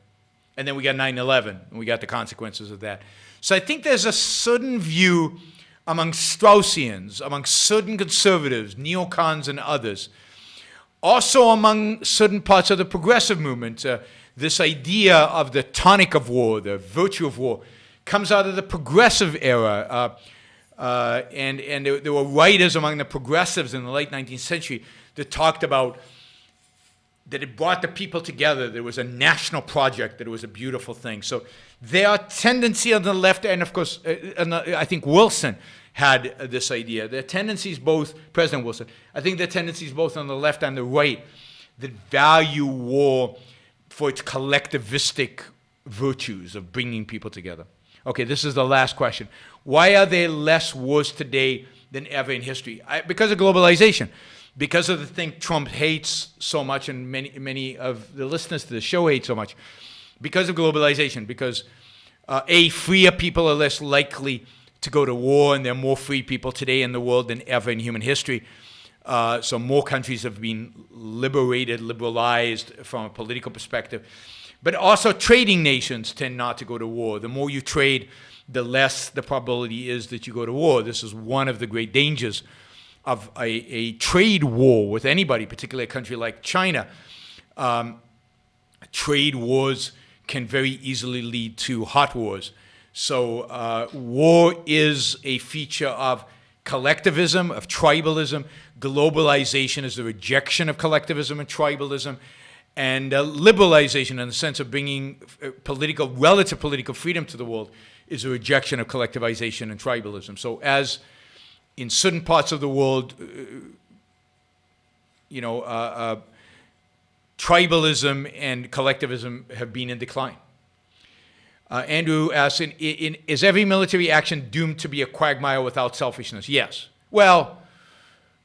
And then we got 9/11, and we got the consequences of that. So I think there's a certain view among Straussians, among certain conservatives, neocons and others, Also among certain parts of the progressive movement, this idea of the tonic of war, the virtue of war, comes out of the progressive era. And there were writers among the progressives in the late 19th century that talked about that it brought the people together. There was a national project, that it was a beautiful thing. So there are tendency on the left, and of course, I think Wilson had this idea. There are tendencies both, President Wilson, I think there are tendencies both on the left and the right that value war for its collectivistic virtues of bringing people together. Okay, this is the last question. Why are there less wars today than ever in history? Because of globalization. Because of the thing Trump hates so much, and many of the listeners to the show hate so much. Because of globalization. Because, freer people are less likely to go to war, and there are more free people today in the world than ever in human history. So more countries have been liberalized from a political perspective. But also trading nations tend not to go to war. The more you trade, the less the probability is that you go to war. This is one of the great dangers of a trade war with anybody, particularly a country like China. Trade wars can very easily lead to hot wars. So war is a feature of collectivism, of tribalism. Globalization is the rejection of collectivism and tribalism. And liberalization, in the sense of bringing relative political freedom to the world, is a rejection of collectivization and tribalism. So as in certain parts of the world, tribalism and collectivism have been in decline. Andrew asks, is every military action doomed to be a quagmire without selfishness? Yes. Well,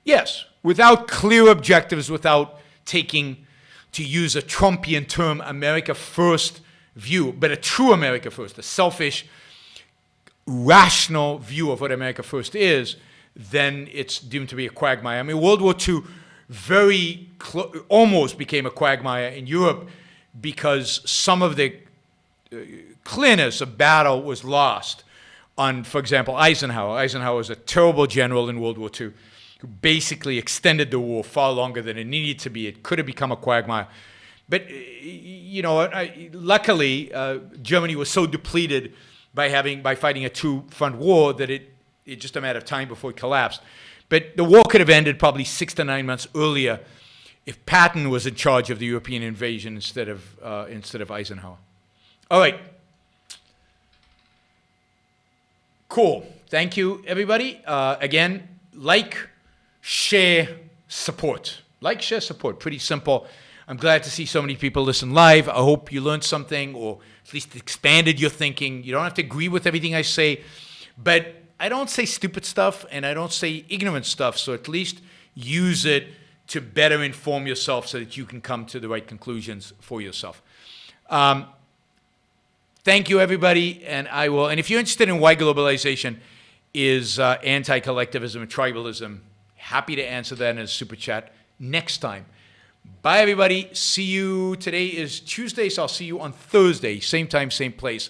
yes. Without clear objectives, without taking, to use a Trumpian term, America First view, but a true America First, a selfish, rational view of what America First is, then it's doomed to be a quagmire. I mean, World War II almost became a quagmire in Europe because some of the clearness of battle was lost on, for example, Eisenhower. Eisenhower was a terrible general in World War II who basically extended the war far longer than it needed to be. It could have become a quagmire. But, luckily, Germany was so depleted by fighting a two-front war that it's just a matter of time before it collapsed. But the war could have ended probably 6 to 9 months earlier if Patton was in charge of the European invasion instead of Eisenhower. All right. Cool. Thank you, everybody. Again, share, support. Share, support. Pretty simple. I'm glad to see so many people listen live. I hope you learned something, or at least expanded your thinking. You don't have to agree with everything I say, but I don't say stupid stuff and I don't say ignorant stuff, so at least use it to better inform yourself so that you can come to the right conclusions for yourself. Thank you, everybody, and if you're interested in why globalization is anti-collectivism and tribalism, happy to answer that in a super chat next time. Bye, everybody. See you. Today is Tuesday, so I'll see you on Thursday. Same time, same place.